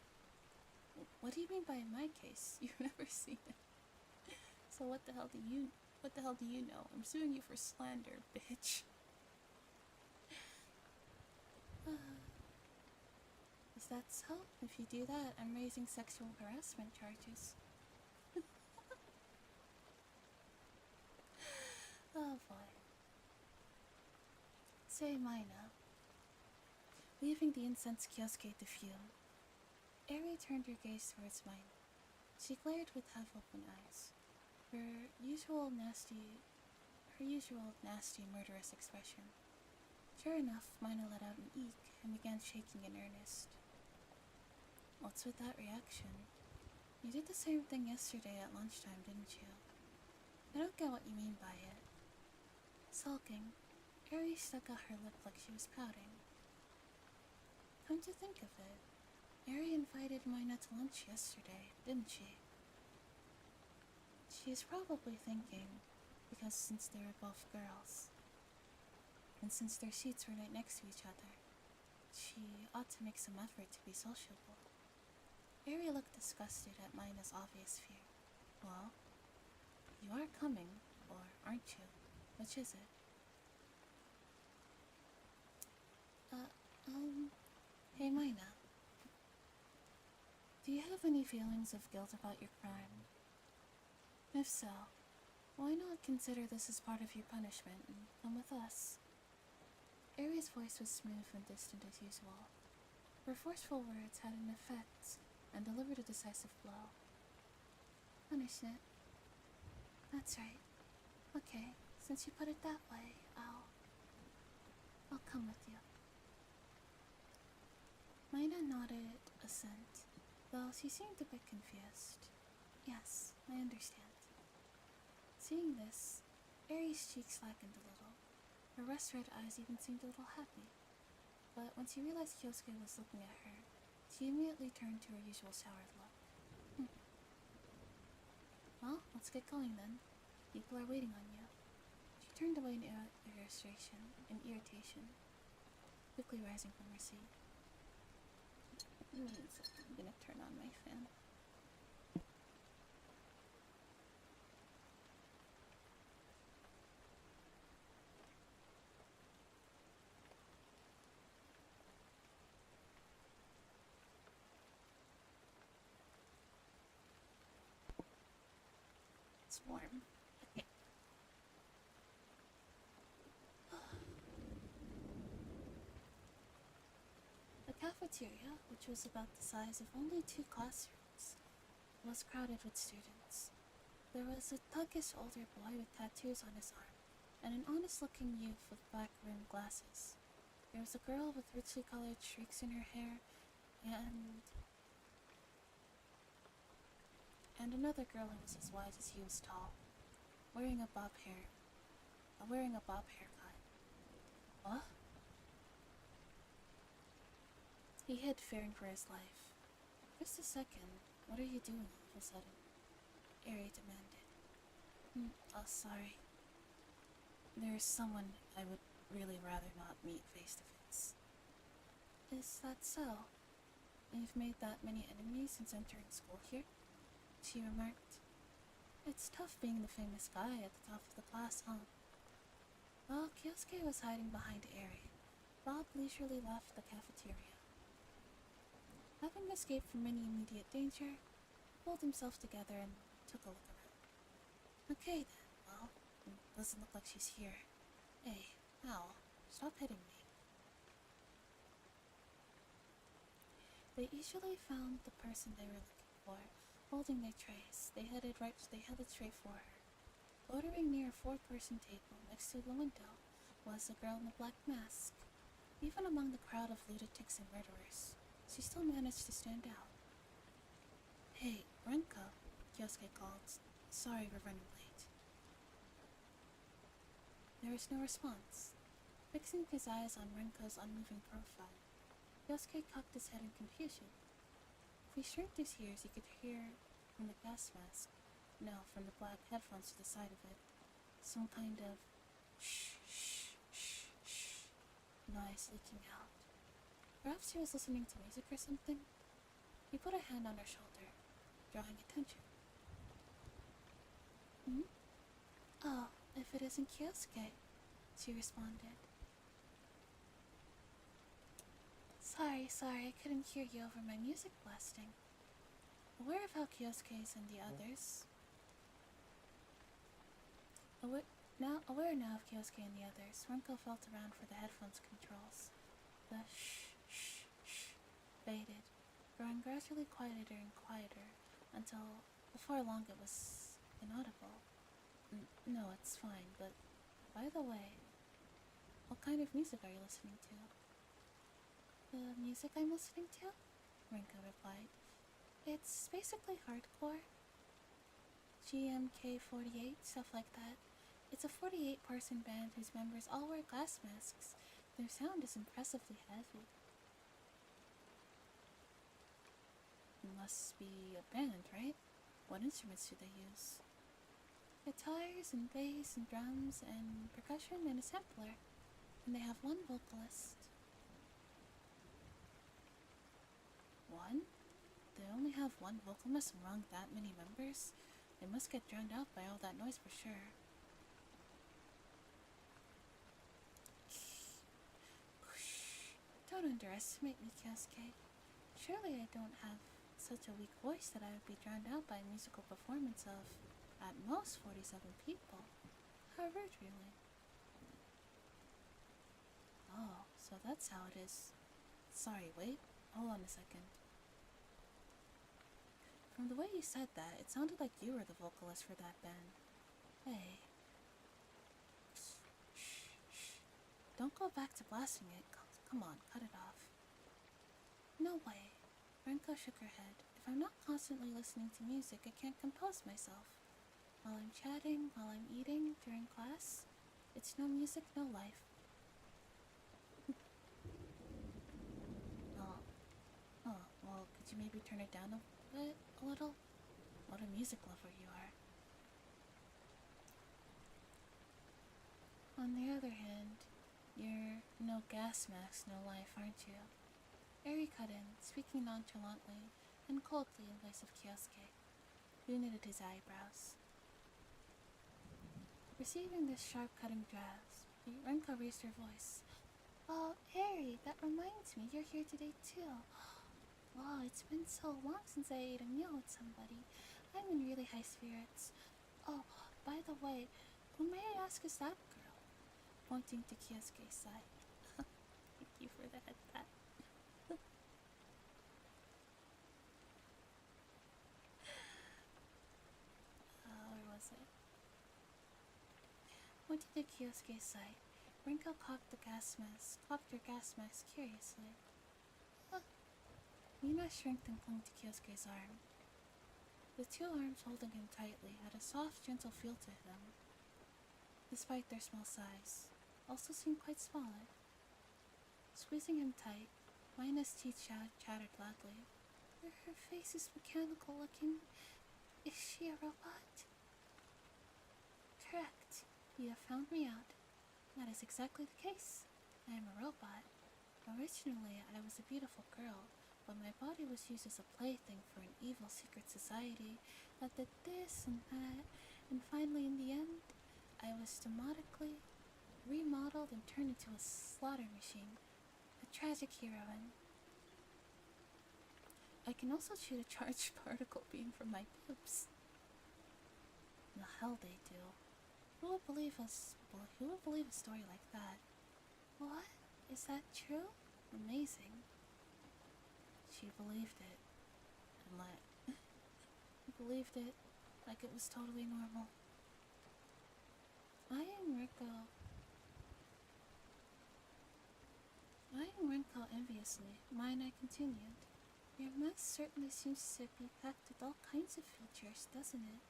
What do you mean by my case? You've never seen it. So what the hell do you know? I'm suing you for slander, bitch. Is that so? If you do that, I'm raising sexual harassment charges. Oh boy. Say, Mina. Leaving the incensed Kyosuke to fume, Eri turned her gaze towards mine. She glared with half-open eyes. Her usual nasty, murderous expression. Sure enough, Mina let out an eek and began shaking in earnest. What's with that reaction? You did the same thing yesterday at lunchtime, didn't you? I don't get what you mean by it. Sulking, Eri stuck out her lip like she was pouting. Come to think of it, Eri invited Mina to lunch yesterday, didn't she? She's probably thinking, because since they were both girls, and since their seats were right next to each other, she ought to make some effort to be sociable. Eri looked disgusted at Mina's obvious fear. Well, you are coming, or aren't you? Which is it? Hey Mina. Do you have any feelings of guilt about your crime? If so, why not consider this as part of your punishment and come with us? Eri's voice was smooth and distant as usual. Her forceful words had an effect and delivered a decisive blow. Punishment? That's right. Okay, since you put it that way, I'll come with you. Mina nodded assent, though she seemed a bit confused. Yes, I understand. Seeing this, Eri's cheeks slackened a little. Her rust-red eyes even seemed a little happy. But when she realized Kyosuke was looking at her, she immediately turned to her usual soured look. Well, let's get going then. People are waiting on you. She turned away in irritation, quickly rising from her seat. I'm gonna turn on my fan. It's warm. Okay. The cafeteria, which was about the size of only 2 classrooms, was crowded with students. There was a thuggish older boy with tattoos on his arm, and an honest-looking youth with black-rimmed glasses. There was a girl with richly colored streaks in her hair, and another girl who was as wide as he was tall, wearing a bob haircut. What? He hid, fearing for his life. Just a second. What are you doing all of a sudden? Eri demanded. Oh, sorry. There's someone I would really rather not meet face to face. Is that so? You've made that many enemies since entering school here? She remarked. It's tough being the famous guy at the top of the class, huh? While Kyosuke was hiding behind Eri, Bob leisurely left the cafeteria. Having escaped from any immediate danger, he pulled himself together and took a look around. Okay then, well, doesn't look like she's here. Hey, ow, stop hitting me. They easily found the person they were looking for, holding their trays. They headed straight for her. Ordering near a four-person table next to the window was a girl in a black mask. Even among the crowd of lunatics and murderers, she still managed to stand out. Hey, Renko, Kyosuke called. Sorry we're running late. There was no response. Fixing his eyes on Renko's unmoving profile, Kyosuke cocked his head in confusion. If he shrinked his ears, he could hear from the gas mask, no, from the black headphones to the side of it, some kind of shh, shh, shh, shh noise leaking out. Perhaps he was listening to music or something. He put a hand on her shoulder, drawing attention. Oh, if it isn't Kyosuke, she responded. Sorry, I couldn't hear you over my music blasting. Aware of how Kyosuke and the others... Aware now of Kyosuke and the others, Renko felt around for the headphones controls. The shh faded, growing gradually quieter and quieter, until before long it was inaudible. No, it's fine, but by the way, what kind of music are you listening to? The music I'm listening to? Renko replied. It's basically hardcore. GMK48, stuff like that. It's a 48-person band whose members all wear gas masks. Their sound is impressively heavy. It must be a band, right? What instruments do they use? Guitars and bass and drums and percussion and a sampler. And they have one vocalist. One? They only have one vocalist among that many members? They must get drowned out by all that noise for sure. Don't underestimate me, Kyosuke. Surely I don't have such a weak voice that I would be drowned out by a musical performance of, at most, 47 people. How rude, really. Oh, so that's how it is. Sorry, wait. Hold on a second. From the way you said that, it sounded like you were the vocalist for that band. Hey. Shh. Don't go back to blasting it. Come on, cut it off. No way. Renko shook her head. If I'm not constantly listening to music, I can't compose myself. While I'm chatting, while I'm eating, during class, it's no music, no life. Well, could you maybe turn it down a little? What a music lover you are. On the other hand, you're no gas mask, no life, aren't you? Eri cut in, speaking nonchalantly and coldly in voice of Kyosuke, who knitted his eyebrows. Receiving this sharp cutting grasp, Renko raised her voice. Oh, Eri, that reminds me, you're here today too. Wow, it's been so long since I ate a meal with somebody. I'm in really high spirits. Oh, by the way, who may I ask is that girl? Pointing to Kyosuke's side. Thank you for the head pat. Where was it? Pointing to Kyosuke's side, Renko cocked her gas mask curiously. Mina shrinked and clung to Kyosuke's arm. The two arms holding him tightly had a soft, gentle feel to them, despite their small size, also seemed quite smaller. Squeezing him tight, Mina's teeth chattered loudly. Her face is mechanical looking. Is she a robot? Correct. You have found me out. That is exactly the case. I am a robot. Originally, I was a beautiful girl, but my body was used as a plaything for an evil secret society that did this and that, and finally, in the end, I was demonically remodeled and turned into a slaughter machine, a tragic heroine. I can also shoot a charged particle beam from my boobs. The hell they do. Who would believe a story like that? What? Is that true? Amazing. She believed it. And believed it like it was totally normal. Eyeing Renko enviously, Mina continued. Your mask certainly seems to be packed with all kinds of features, doesn't it?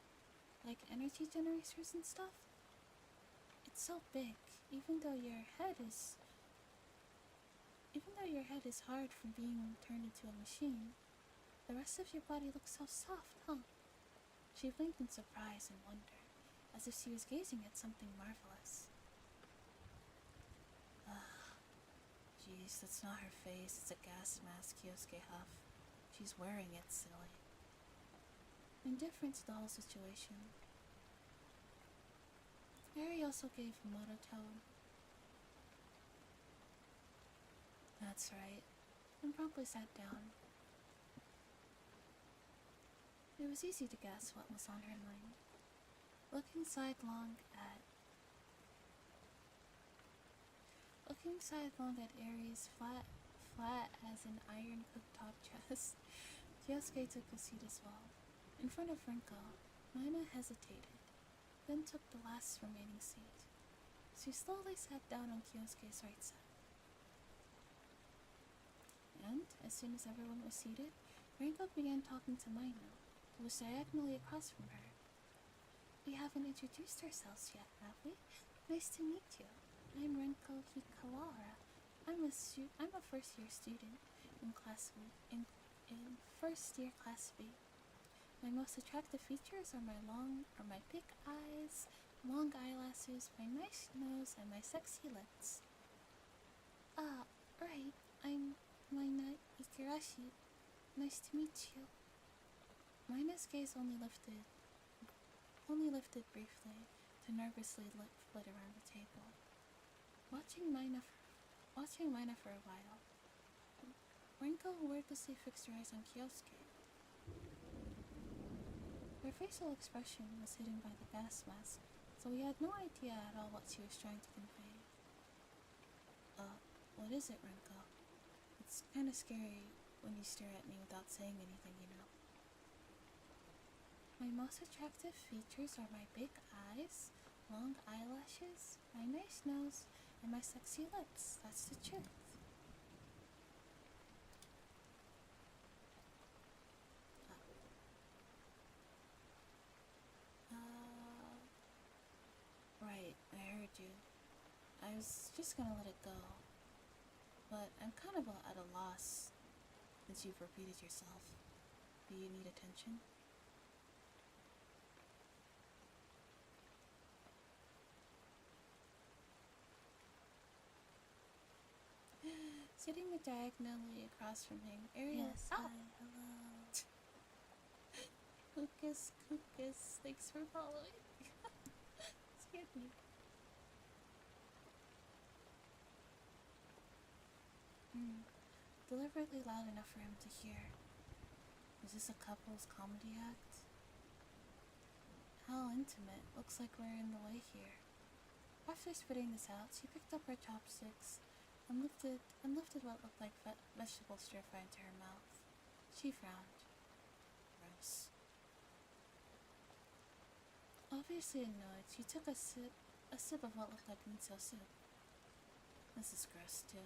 Like energy generators and stuff? It's so big, even though your head is hard from being turned into a machine, the rest of your body looks so soft, huh? She blinked in surprise and wonder, as if she was gazing at something marvelous. Jeez, that's not her face, it's a gas mask, Kyosuke huffed. She's wearing it, silly. Indifferent to the whole situation, Mary also gave a monotone. That's right, and promptly sat down. It was easy to guess what was on her mind. Looking sidelong at Aries, flat as an iron cooktop chest, Kyosuke took a seat as well. In front of Renko, Mina hesitated, then took the last remaining seat. She slowly sat down on Kyosuke's right side. And, as soon as everyone was seated, Renko began talking to Mina, who was diagonally across from her. We haven't introduced ourselves yet, have we? Nice to meet you. I'm Renko Hikawara. I'm a first-year student in first-year class B. My most attractive features are my big eyes, long eyelashes, my nice nose, and my sexy lips. Right. I'm Mina Ikarashi. Nice to meet you. Mina's gaze only lifted briefly to nervously flit around the table. Watching Mina for a while, Renko wordlessly fixed her eyes on Kyosuke. Her facial expression was hidden by the gas mask, so he had no idea at all what she was trying to convey. What is it, Renko? It's kinda scary when you stare at me without saying anything, you know. My most attractive features are my big eyes, long eyelashes, my nice nose, and my sexy lips. That's the truth. Right, I heard you. I was just gonna let it go. But I'm kind of at a loss since you've repeated yourself. Do you need attention? Sitting diagonally across from him, Ariel. Yes, hi, hello. Lucas, thanks for following. Scared me. Deliberately loud enough for him to hear. Is this a couple's comedy act? How intimate. Looks like we're in the way here. After spitting this out, she picked up her chopsticks and lifted what looked like vegetable stir-fry into her mouth. She frowned. Gross. Obviously annoyed, she took a sip of what looked like miso soup. This is gross too.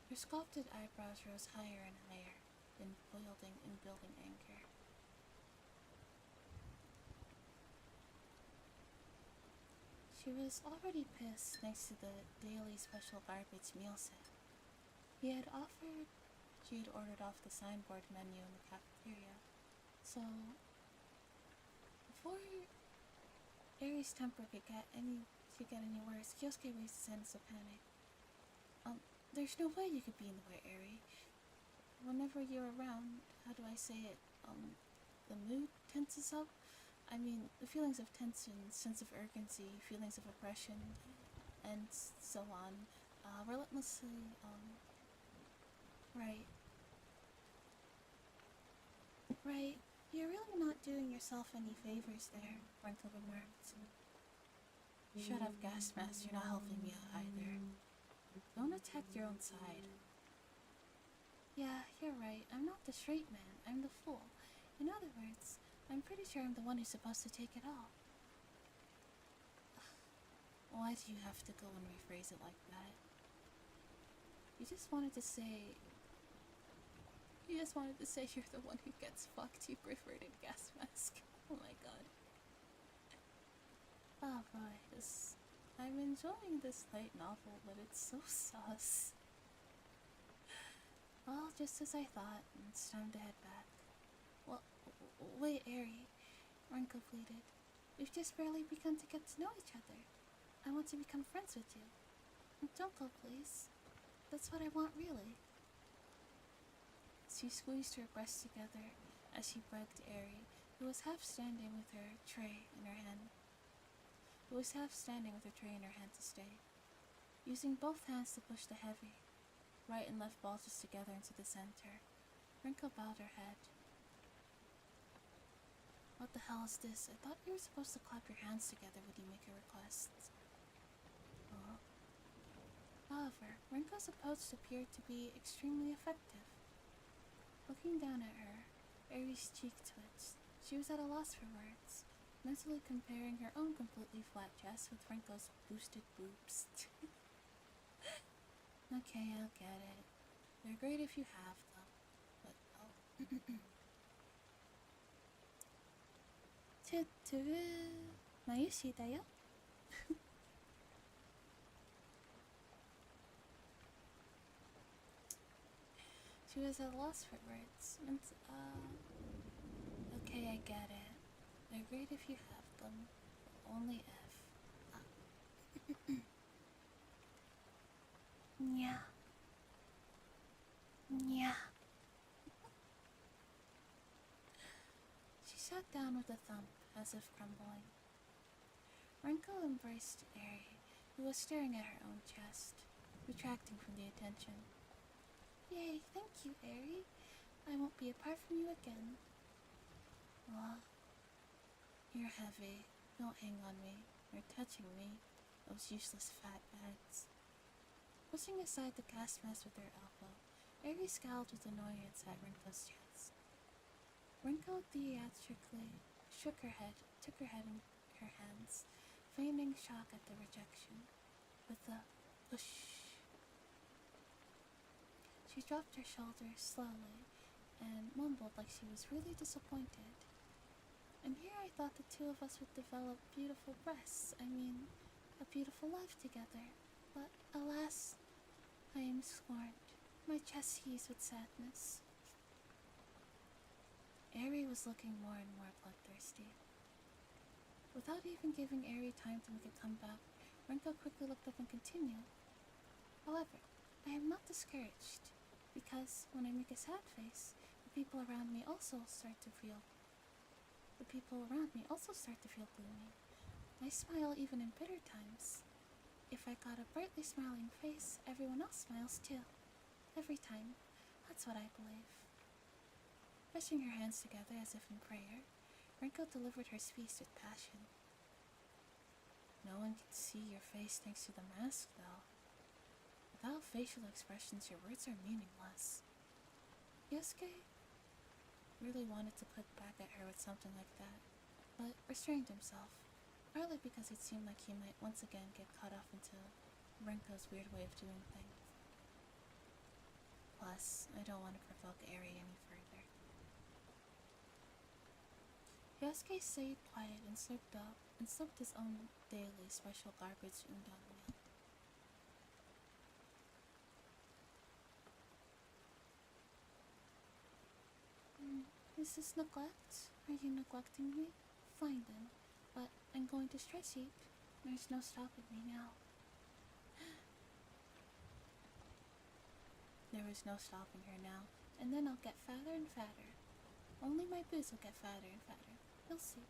Her sculpted eyebrows rose higher and higher, in building anger. She was already pissed next to the daily special garbage meal set. He had offered she had ordered off the signboard menu in the cafeteria, so before Aries' temper could get any worse, Kyosuke raised his hands to panic. There's no way you could be in the way, Aries. Whenever you're around, how do I say it? The mood tenses up. I mean, the feelings of tension, sense of urgency, feelings of oppression, and so on, relentlessly, right. Right, you're really not doing yourself any favors there, Renko remarked. Shut up, gas mask, you're not helping me out either. Don't attack your own side. Yeah, you're right, I'm not the straight man, I'm the fool. In other words, I'm pretty sure I'm the one who's supposed to take it all. Why do you have to go and rephrase it like that? You just wanted to say you're the one who gets fucked, you perverted gas mask. Oh my god. Oh boy, I'm enjoying this light novel, but it's so sus. Well, just as I thought, it's time to head back. Well, wait, Eri, Renko pleaded. We've just barely begun to get to know each other. I want to become friends with you. Don't go, please. That's what I want, really. She squeezed her breasts together as she begged Eri, who was half standing with her tray in her hand. To stay. Using both hands to push the heavy, right and left bulges together into the center, Renko bowed her head. What the hell is this? I thought you were supposed to clap your hands together when you make a request. Oh. However, Renko's approach appeared to be extremely effective. Looking down at her, Eri's cheek twitched. She was at a loss for words, mentally comparing her own completely flat chest with Renko's boosted boobs. Okay, I'll get it. They're great if you have them, but oh. Tutoru, まゆしだよ. She was at a loss for words. Okay, I get it. They're great if you have them, but only if. Yeah. Yeah. She sat down with a thump, as if crumbling. Renko embraced Eri, who was staring at her own chest, retracting from the attention. Yay, thank you, Eri. I won't be apart from you again. Well, you're heavy. Don't hang on me. You're touching me. Those useless fat bags. Pushing aside the gas mask with her elbow, Eri scowled with annoyance at Renko's chest. Renko theatrically took her head in her hands, feigning shock at the rejection. With a push. She dropped her shoulders slowly and mumbled like she was really disappointed. And here I thought the two of us would develop beautiful breasts, a beautiful life together. But alas, I am scorned. My chest heaves with sadness. Eri was looking more and more bloodthirsty. Without even giving Eri time to make a comeback, Renko quickly looked up and continued. However, I am not discouraged, because when I make a sad face, the people around me also start to feel gloomy. I smile even in bitter times. If I got a brightly smiling face, everyone else smiles too. Every time. That's what I believe. Pressing her hands together as if in prayer, Renko delivered her speech with passion. No one can see your face thanks to the mask, though. Without facial expressions, your words are meaningless. Yosuke really wanted to put back at her with something like that, but restrained himself, partly because it seemed like he might once again get caught up into Renko's weird way of doing things. Plus, I don't want to provoke Eri any further. Yosuke stayed quiet and slipped his own daily special garbage udon meal. Is this neglect? Are you neglecting me? Fine then, but I'm going to stretch eat. There's no stopping me now. There was no stopping her now, and then I'll get fatter and fatter. Only my boobs will get fatter and fatter. You'll see.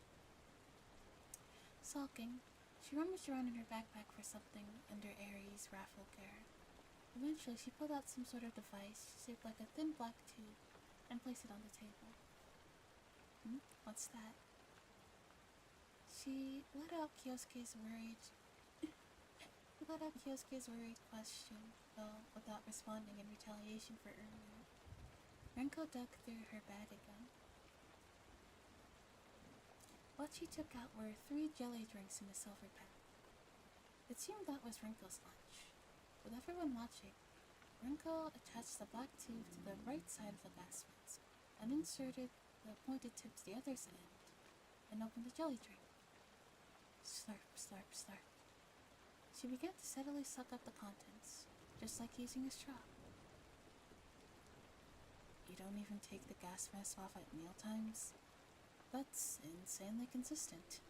Sulking, she rummaged around in her backpack for something under Aries' raffle gear. Eventually, she pulled out some sort of device shaped like a thin black tube and placed it on the table. What's that? She let out Kyosuke's worried question, though without responding in retaliation for earlier. Renko dug through her bag again. What she took out were 3 jelly drinks in a silver pack. It seemed that was Renko's lunch. With everyone watching, Renko attached the black tube to the right side of the gas mask and inserted the pointed tip to the other side and opened the jelly drink. Slurp, slurp, slurp. She began to steadily suck up the contents, just like using a straw. You don't even take the gas mask off at mealtimes? That's insanely consistent.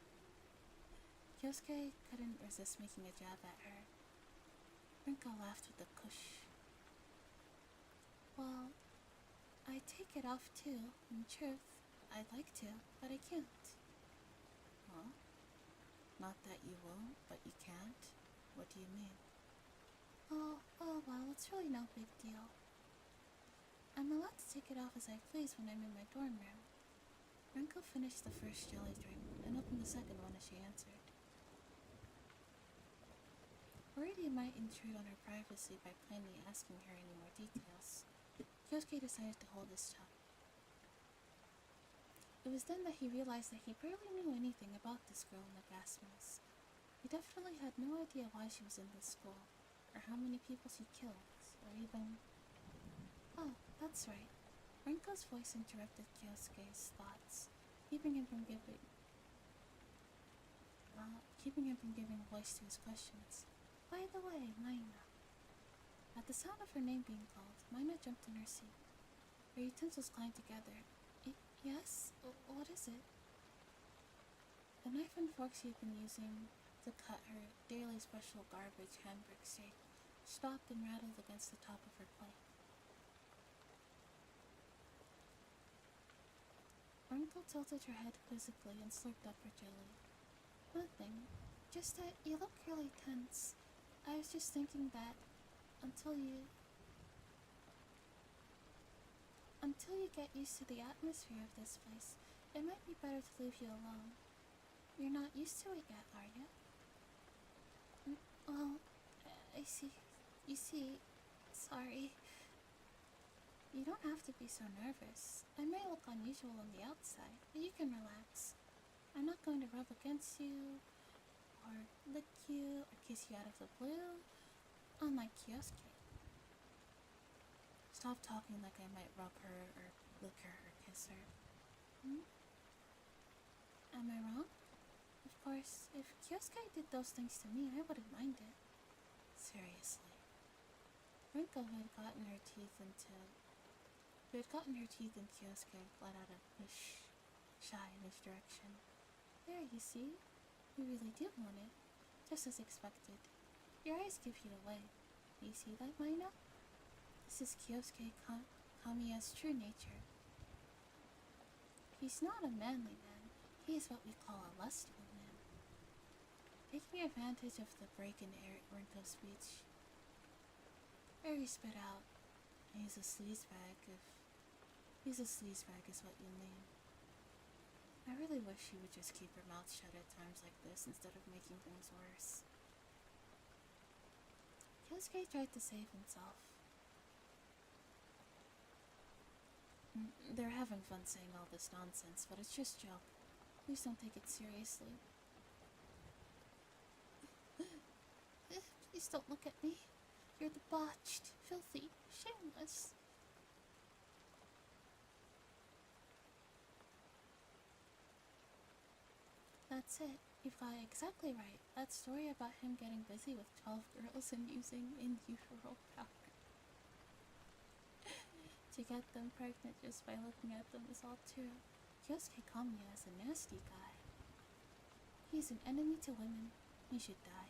Kyosuke couldn't resist making a jab at her. Renko laughed with a cush. Well, I take it off too. In truth, I'd like to, but I can't. Huh? Not that you won't, but you can't? What do you mean? Oh, well, it's really no big deal. I'm allowed to take it off as I please when I'm in my dorm room. Renko finished the first jelly drink and opened the second one as she answered. Worried he might intrude on her privacy by plainly asking her any more details, Kyosuke decided to hold his tongue. It was then that he realized that he barely knew anything about this girl in the gas mask. He definitely had no idea why she was in this school, or how many people she killed, or even... Oh, that's right. Renko's voice interrupted Kyosuke's thoughts, keeping him from giving voice to his questions. By the way, Mina. At the sound of her name being called, Mina jumped in her seat. Her utensils clanged together. Yes? What is it? The knife and fork she had been using to cut her daily special garbage hamburger steak stopped and rattled against the top of her plate. Renko tilted her head quizzically and slurped up her jelly. Nothing. Just that you look really tense. I was just thinking that until you get used to the atmosphere of this place, it might be better to leave you alone. You're not used to it yet, are you? Well, I see. You see, sorry. You don't have to be so nervous. I may look unusual on the outside, but you can relax. I'm not going to rub against you, or lick you, or kiss you out of the blue, unlike Kyosuke. Stop talking like I might rub her, or lick her, or kiss her. Am I wrong? Of course, if Kyosuke did those things to me, I wouldn't mind it. Seriously. Renko, who had gotten her teeth in Kyosuke, let out a push, shy in his direction. There, you see? You really do want it. Just as expected. Your eyes give you away. You see that, Mina? This is Kyosuke Kamiya's true nature. He's not a manly man. He is what we call a lustful man. Taking advantage of the break in Renko's speech, Eri spit out, he's a sleazebag is what you mean. I really wish she would just keep her mouth shut at times like this instead of making things worse. Kyosuke tried to save himself. They're having fun saying all this nonsense, but it's just joke. Please don't take it seriously. Please don't look at me. You're debauched, filthy, shameless. That's it. You've got it exactly right. That story about him getting busy with 12 girls and using in utero powder. To get them pregnant just by looking at them is all true. Kyosuke Kamiya is a nasty guy. He's an enemy to women. He should die.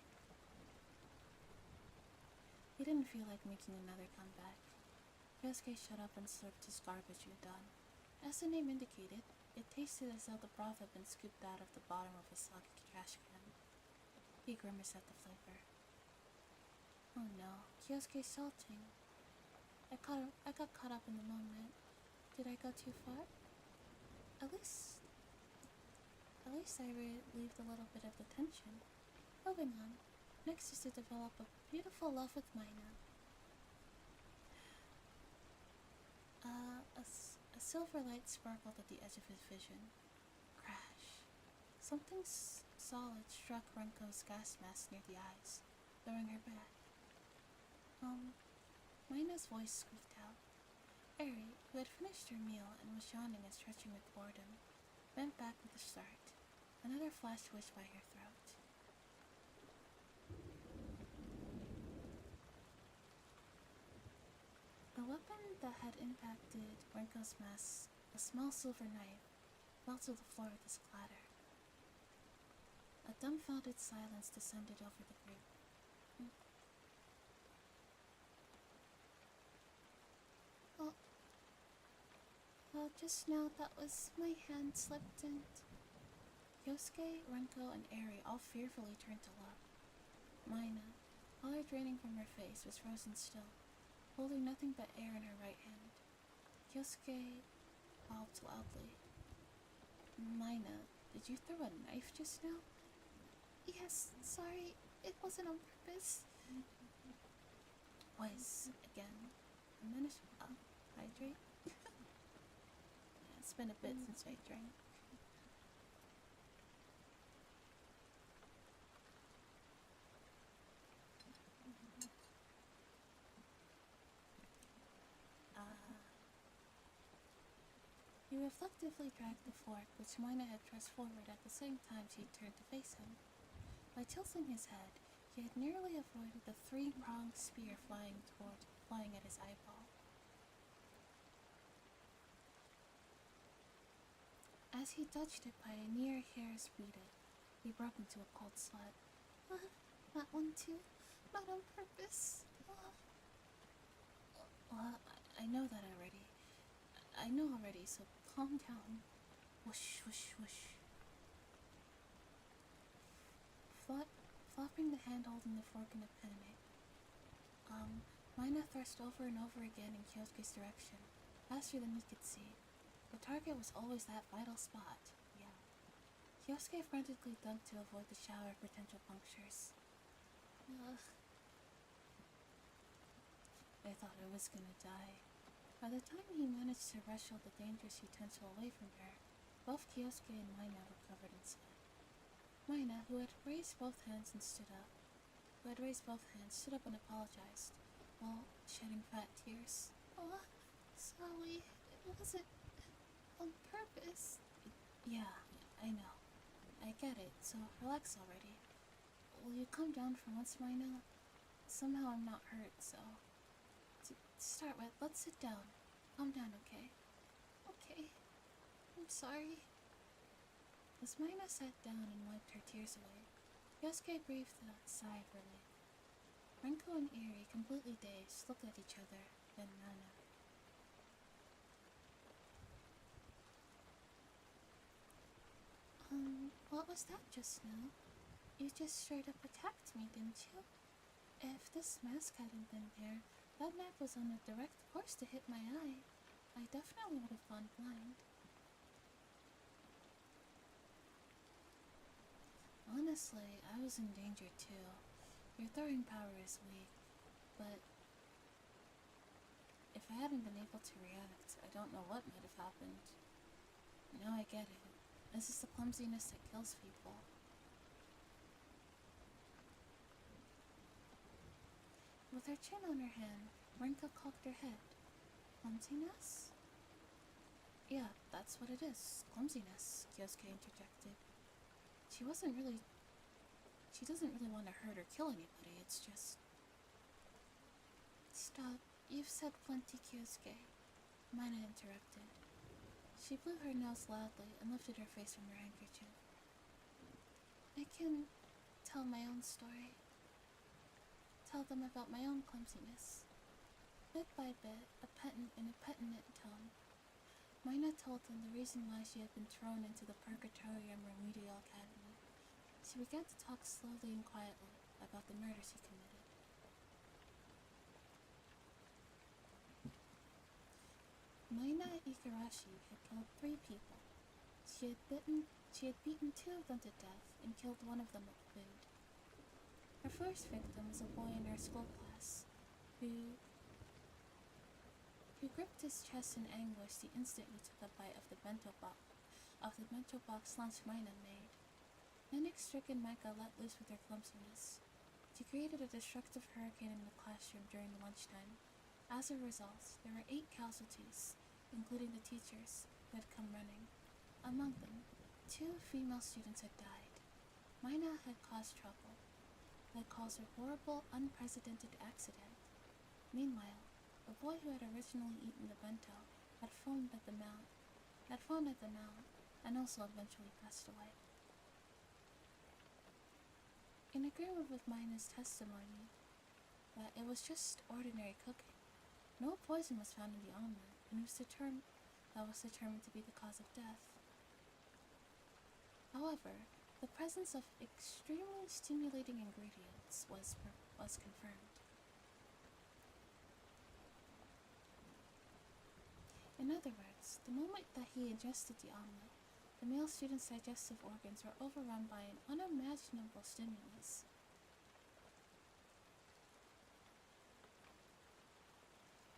He didn't feel like making another comeback. Kyosuke shut up and slurped his garbage udon. As the name indicated, it tasted as though the broth had been scooped out of the bottom of a soggy trash can. He grimaced at the flavor. Oh no, Kyosuke's salting. I got caught up in the moment. Did I go too far? At least I relieved a little bit of the tension. Moving on. Next is to develop a beautiful love with Mina. A silver light sparkled at the edge of his vision. Crash. Something solid struck Renko's gas mask near the eyes, throwing her back. Mina's voice squeaked out. Eri, who had finished her meal and was yawning and stretching with boredom, bent back with a start. Another flash wished by her throat. The weapon that had impacted Renko's mask, a small silver knife, fell to the floor with a clatter. A dumbfounded silence descended over the group. Just now that was my hand slipped in. Kyosuke, Renko, and Eri all fearfully turned to look. Mina, color draining from her face, was frozen still, holding nothing but air in her right hand. Kyosuke gulped loudly. Mina, did you throw a knife just now? Yes, sorry, it wasn't on purpose. Was, again, I managed to hydrate. It's been a bit since I drank. He reflectively dragged the fork, which Mina had thrust forward at the same time she turned to face him. By tilting his head, he had nearly avoided the three-pronged spear flying at his eyeball. As he dodged it by a near hair's breadth, he broke into a cold sweat. That one too? Not on purpose. Well, I know that already. I know already, so calm down. Whoosh, whoosh, whoosh. Flopping the hand holding the fork in a panic. Mina thrust over and over again in Kyosuke's direction, faster than he could see. The target was always that vital spot, yeah. Kyosuke frantically ducked to avoid the shower of potential punctures. Ugh. I thought I was gonna die. By the time he managed to wrestle the dangerous utensil away from her, both Kyosuke and Mina were covered in sweat. Mina, who had raised both hands stood up and apologized, while shedding fat tears. Oh, sorry, it wasn't on purpose. Yeah, I know. I get it, so relax already. Will you calm down for once, Mina? Somehow I'm not hurt, so... To start with, let's sit down. Calm down, okay? Okay. I'm sorry. As Mina sat down and wiped her tears away, Kyosuke breathed a sigh of relief. Renko and Eri, completely dazed, looked at each other, then Nana. What was that just now? You just straight up attacked me, didn't you? If this mask hadn't been there, that knife was on a direct course to hit my eye. I definitely would have gone blind. Honestly, I was in danger too. Your throwing power is weak, but if I hadn't been able to react, I don't know what might have happened. Now I get it. This is the clumsiness that kills people. With her chin on her hand, Renka cocked her head. Clumsiness? Yeah, that's what it is. Clumsiness, Kyosuke interjected. She doesn't really want to hurt or kill anybody, it's just... Stop. You've said plenty, Kyosuke. Mina interrupted. She blew her nose loudly and lifted her face from her handkerchief. I can tell my own story. Tell them about my own clumsiness. Bit by bit, in a petulant tone, Mina told them the reason why she had been thrown into the Purgatorium Remedial Academy. She began to talk slowly and quietly about the murder she committed. Mina Igarashi had killed 3 people. She had beaten 2 of them to death and killed 1 of them with food. Her first victim was a boy in her school class who gripped his chest in anguish the instant he took a bite of the bento box lunch Mina made. Panic-stricken Micah let loose with her clumsiness. She created a destructive hurricane in the classroom during lunchtime. As a result, there were 8 casualties, including the teachers who had come running. Among them, 2 female students had died. Mina had caused trouble, had caused a horrible, unprecedented accident. Meanwhile, the boy who had originally eaten the bento had foamed at the mouth, and also eventually passed away. In agreement with Mina's testimony that it was just ordinary cooking, no poison was found in the omelet, and it was determined to be the cause of death. However, the presence of extremely stimulating ingredients was confirmed. In other words, the moment that he ingested the omelet, the male student's digestive organs were overrun by an unimaginable stimulus.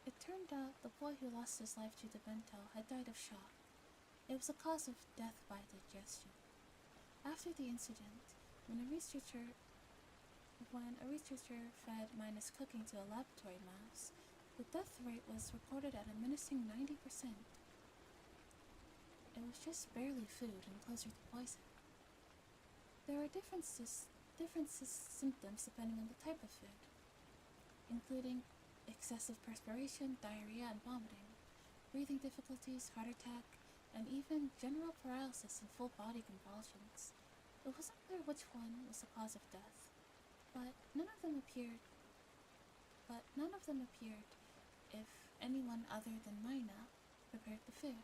It turned out the boy who lost his life to the bento had died of shock. It was a cause of death by digestion. After the incident, when a researcher fed Mina's cooking to a laboratory mouse, the death rate was reported at a menacing 90%. It was just barely food and closer to poison. There were different symptoms depending on the type of food, including excessive perspiration, diarrhea, and vomiting, breathing difficulties, heart attack, and even general paralysis and full body convulsions. It wasn't clear which one was the cause of death, but none of them appeared if anyone other than Mina prepared the food.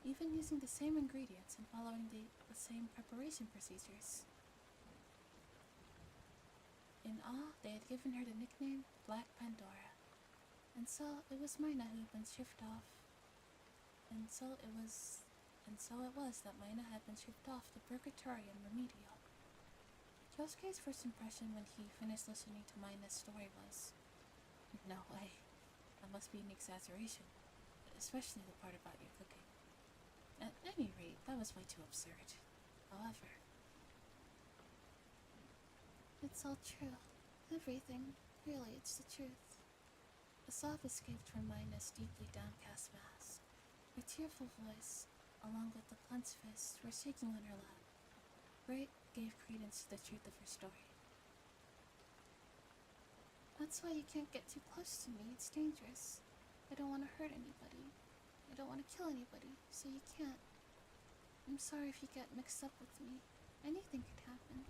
Even using the same ingredients and following the same preparation procedures. In awe, they had given her the nickname Black Pandora, and so it was Mina who had been shipped off. And so it was that Mina had been shipped off to Purgatorium Remedial. Josuke's first impression when he finished listening to Mina's story was, "No way, that must be an exaggeration, especially the part about your cooking." At any rate, that was way too absurd. However, it's all true. Everything. Really, it's the truth. A sob escaped from Mina's deeply downcast mask. Her tearful voice, along with the clenched fists, were shaking on her lap. Bright gave credence to the truth of her story. That's why you can't get too close to me. It's dangerous. I don't want to hurt anybody. I don't want to kill anybody, so you can't. I'm sorry if you get mixed up with me. Anything could happen.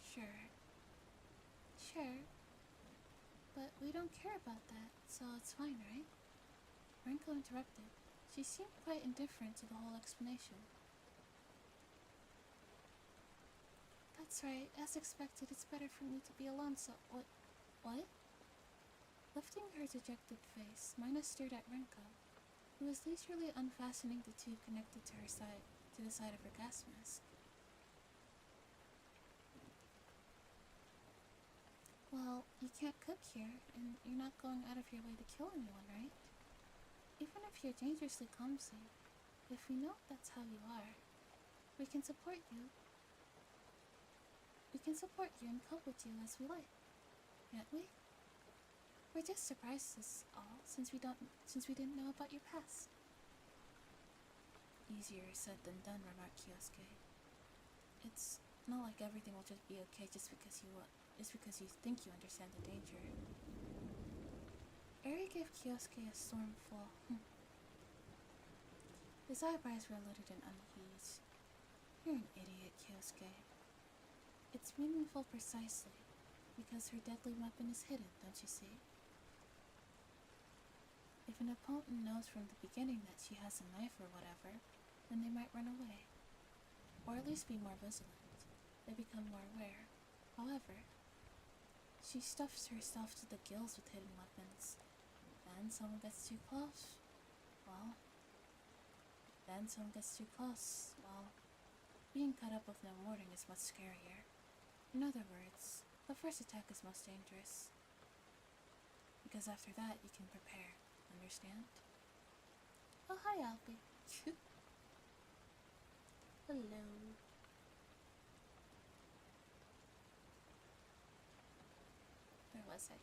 Sure. But we don't care about that, so it's fine, right? Renko interrupted. She seemed quite indifferent to the whole explanation. That's right. As expected, it's better for me to be alone, so what? Lifting her dejected face, Mina stared at Renko, who was leisurely unfastening the tube connected to the side of her gas mask. Well, you can't cook here, and you're not going out of your way to kill anyone, right? Even if you're dangerously clumsy, if we know that's how you are, we can support you. We can support you and cope with you as we like, can't we? We're just surprised as all, since we didn't know about your past. Easier said than done, remarked Kyosuke. It's not like everything will just be okay just because you think you understand the danger. Eri gave Kyosuke a stormful. His eyebrows were lidded in unease. You're an idiot, Kyosuke. It's meaningful precisely because her deadly weapon is hidden, don't you see? If an opponent knows from the beginning that she has a knife or whatever, then they might run away. Or at least be more vigilant. They become more aware. However, she stuffs herself to the gills with hidden weapons. Then someone gets too close. Well, being cut up with no warning is much scarier. In other words, the first attack is most dangerous. Because after that, you can prepare. Understand? Oh, hi, Alfie. Hello. Where was I?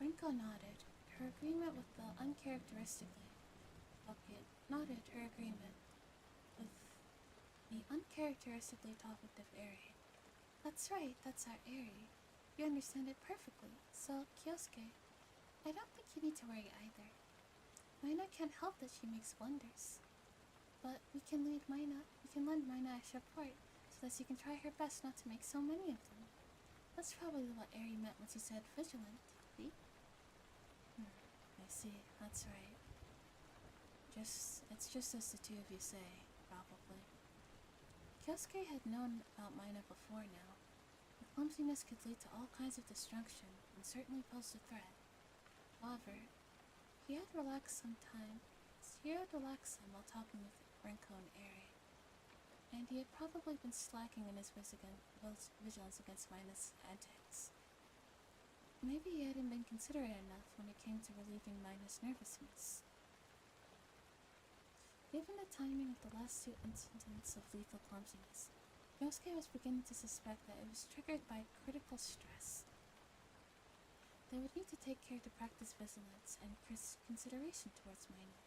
Rinko nodded. Her agreement with the uncharacteristically talkative Eri. That's right, that's our Eri. You understand it perfectly. So, Kyosuke, I don't think you need to worry either. Mina can't help that she makes blunders. But we can lend Mina a support so that she can try her best not to make so many of them. That's probably what Eri meant when she said vigilant, see? I see, that's right. It's just as the two of you say, probably. Kyosuke had known about Mina before now. The clumsiness could lead to all kinds of destruction and certainly posed a threat. However, he had relaxed some while talking with Rinko and Eri, and he had probably been slacking in his vigilance against Mina's antics. Maybe he hadn't been considerate enough when it came to relieving Mina's nervousness. Given the timing of the last two incidents of lethal clumsiness, Kyosuke was beginning to suspect that it was triggered by critical stress. They would need to take care to practice vigilance and consideration towards Mina.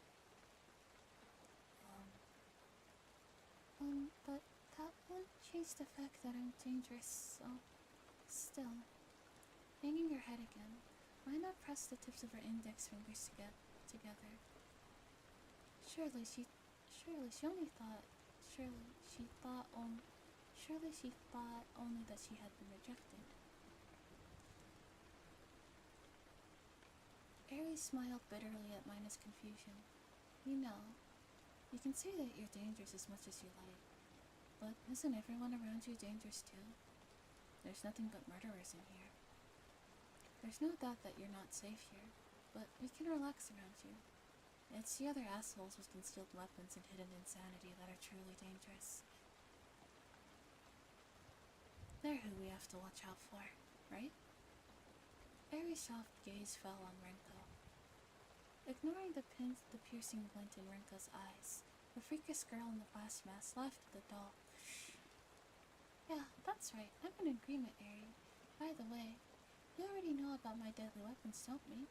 But that won't change the fact that I'm dangerous, so... Still. Hanging her head again, Mina pressed the tips of her index fingers together. Surely she thought only that she had been rejected. Eri smiled bitterly at Mina's confusion. You can say that you're dangerous as much as you like, but isn't everyone around you dangerous too? There's nothing but murderers in here. There's no doubt that you're not safe here, but we can relax around you. It's the other assholes with concealed weapons and hidden insanity that are truly dangerous. They're who we have to watch out for, right? Eri's soft gaze fell on Rinko. Ignoring the piercing glint in Rinko's eyes, the freakish girl in the glass mask laughed at the doll. Yeah, that's right. I'm in agreement, Eri. By the way, you already know about my deadly weapons, don't we?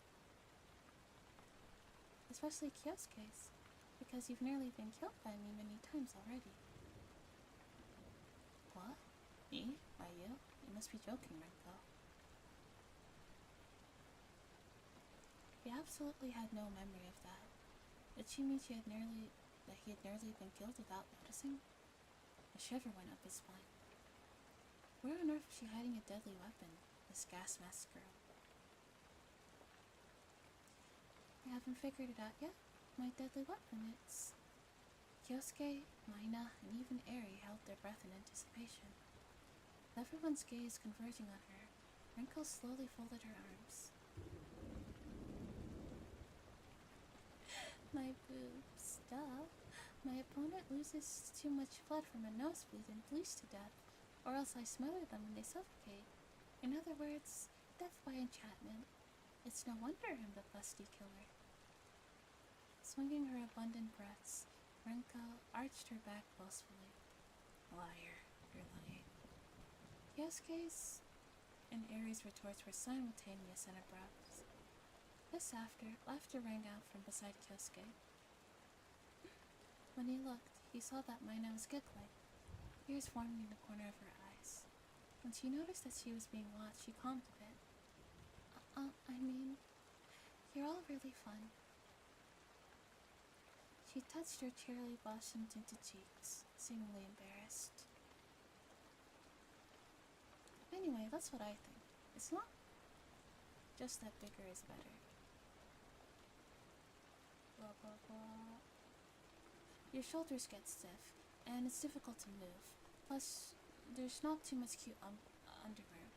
Especially Kyosuke's, because you've nearly been killed by me many times already. What? Me? By you? You must be joking, Rinko. He absolutely had no memory of that. Did she mean he had nearly been killed without noticing? A shiver went up his spine. Where on earth was she hiding a deadly weapon, this gas mask girl? You haven't figured it out yet? My deadly weapon, it's... Kyosuke, Mina, and even Eri held their breath in anticipation. With everyone's gaze converging on her, Rinko slowly folded her arms. My boobs, duh. My opponent loses too much blood from a nosebleed and bleeds to death, or else I smother them when they suffocate. In other words, death by enchantment. It's no wonder I'm the busty killer. Swinging her abundant breaths, Rinko arched her back boastfully. Liar, you're lying. Kyosuke's and Eri's retorts were simultaneous and abrupt. This after, laughter rang out from beside Kyosuke. When he looked, he saw that Mina was giggling, tears forming in the corner of her eyes. When she noticed that she was being watched, she calmed a bit. I mean, you're all really fun. She touched her cherry blossom tinted cheeks, seemingly embarrassed. Anyway, that's what I think. It's not just that bigger is better. Blah blah blah. Your shoulders get stiff, and it's difficult to move. Plus, there's not too much cute underwear.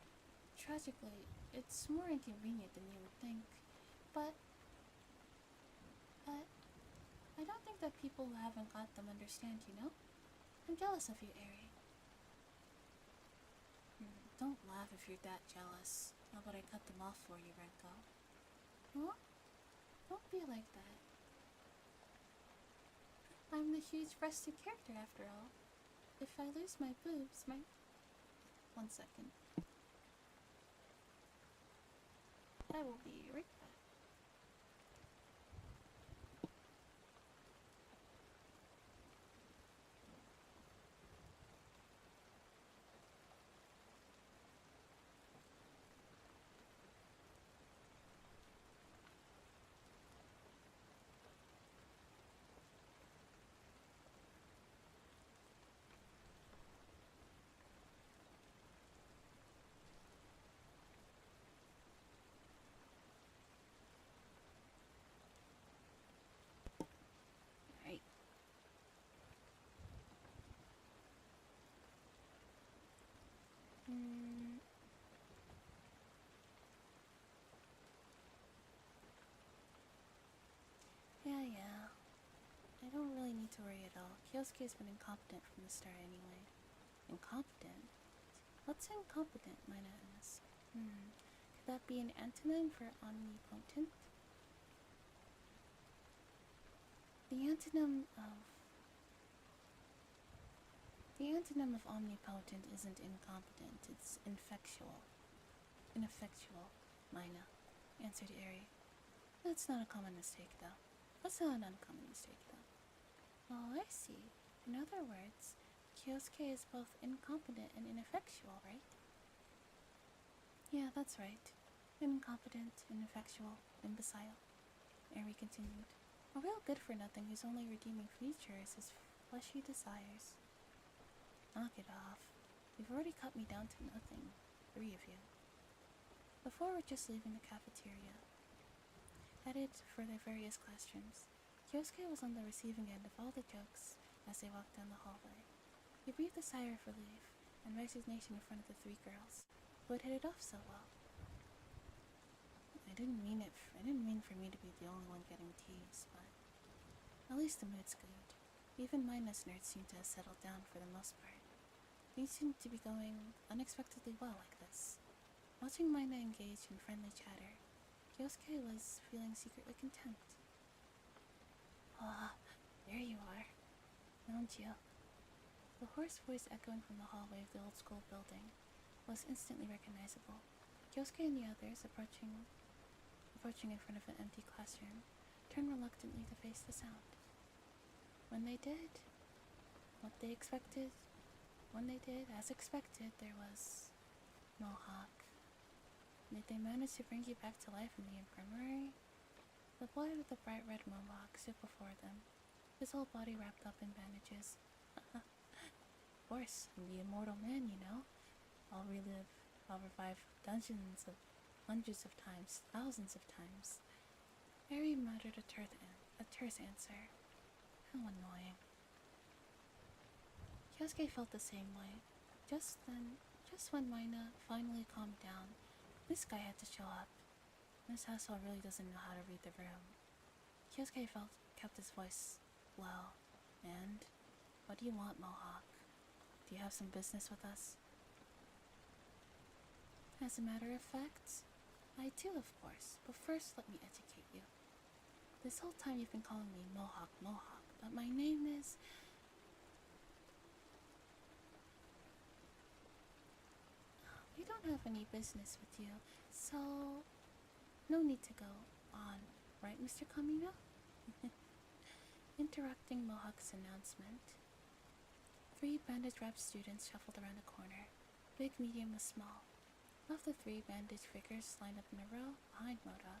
Tragically, it's more inconvenient than you would think. But I don't think that people who haven't got them understand, you know? I'm jealous of you, Eri. Don't laugh if you're that jealous. How about I cut them off for you, Renko? Huh? Don't be like that. I'm the huge-breasted character, after all. If I lose my boobs, my... 1 second. I will be right back. Right. Yeah. I don't really need to worry at all. Kyosuke has been incompetent from the start anyway. Incompetent? What's incompetent, might I ask? Could that be an antonym for omnipotent? The antonym of omnipotent isn't incompetent, it's ineffectual. Ineffectual, Mina, answered Eri. That's not a common mistake, though. That's not an uncommon mistake, though. Oh, I see. In other words, Kyosuke is both incompetent and ineffectual, right? Yeah, that's right. Incompetent, ineffectual, imbecile. Eri continued. A real good-for-nothing whose only redeeming feature is his fleshy desires. Knock it off. You've already cut me down to nothing. 3 of you. The 4 were just leaving the cafeteria, headed for their various classrooms. Kyosuke was on the receiving end of all the jokes as they walked down the hallway. He breathed a sigh of relief and resignation in front of the 3 girls, who had hit it off so well. I didn't mean for me to be the only one getting teased, but at least the mood's good. Even Mina's nerds seem to have settled down for the most part. Things seem to be going unexpectedly well like this. Watching Mina engage in friendly chatter, Kyosuke was feeling secretly content. Ah, there you are. Found you. The hoarse voice echoing from the hallway of the old school building was instantly recognizable. Kyosuke and the others, approaching in front of an empty classroom, turned reluctantly to face the sound. When they did, as expected, there was Mohawk. Did they manage to bring you back to life in the infirmary? The boy with the bright red mohawk stood before them, his whole body wrapped up in bandages. Of course, I'm the immortal man, you know. I'll revive hundreds of times, thousands of times. Harry muttered a terse answer. How annoying. Kyosuke felt the same way. Just when Mina finally calmed down, this guy had to show up. This asshole really doesn't know how to read the room. Kyosuke kept his voice low. And what do you want, Mohawk? Do you have some business with us? As a matter of fact, I do, of course, but first let me educate you. This whole time you've been calling me Mohawk, but my name is... We don't have any business with you, so no need to go on, right, Mr. Kamino? Interrupting Mohawk's announcement, 3 bandage-wrapped students shuffled around the corner, Big, medium, or small. Of the three bandaged figures lined up in a row behind Moda,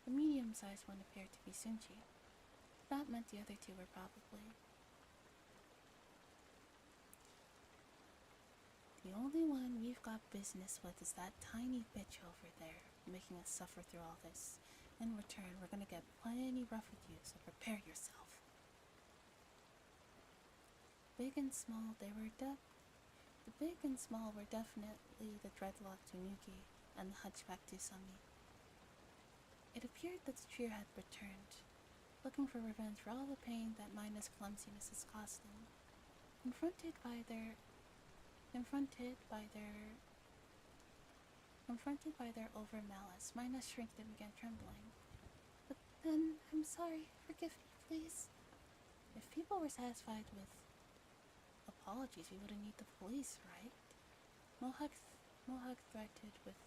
the medium-sized one appeared to be Sunji. That meant the other two were probably. The only one we've got business with is that tiny bitch over there, making us suffer through all this. In return, we're gonna get plenty rough with you, so prepare yourself. Big and small, The big and small were definitely the dreadlocked Tanuki and the hunchback Tusami. It appeared that the trio had returned, looking for revenge for all the pain that Mina's clumsiness has caused them. Confronted by their over malice, Mina shrinked and began trembling. But then, I'm sorry, forgive me, please. If people were satisfied with apologies, we wouldn't need the police, right? Mohawk threatened with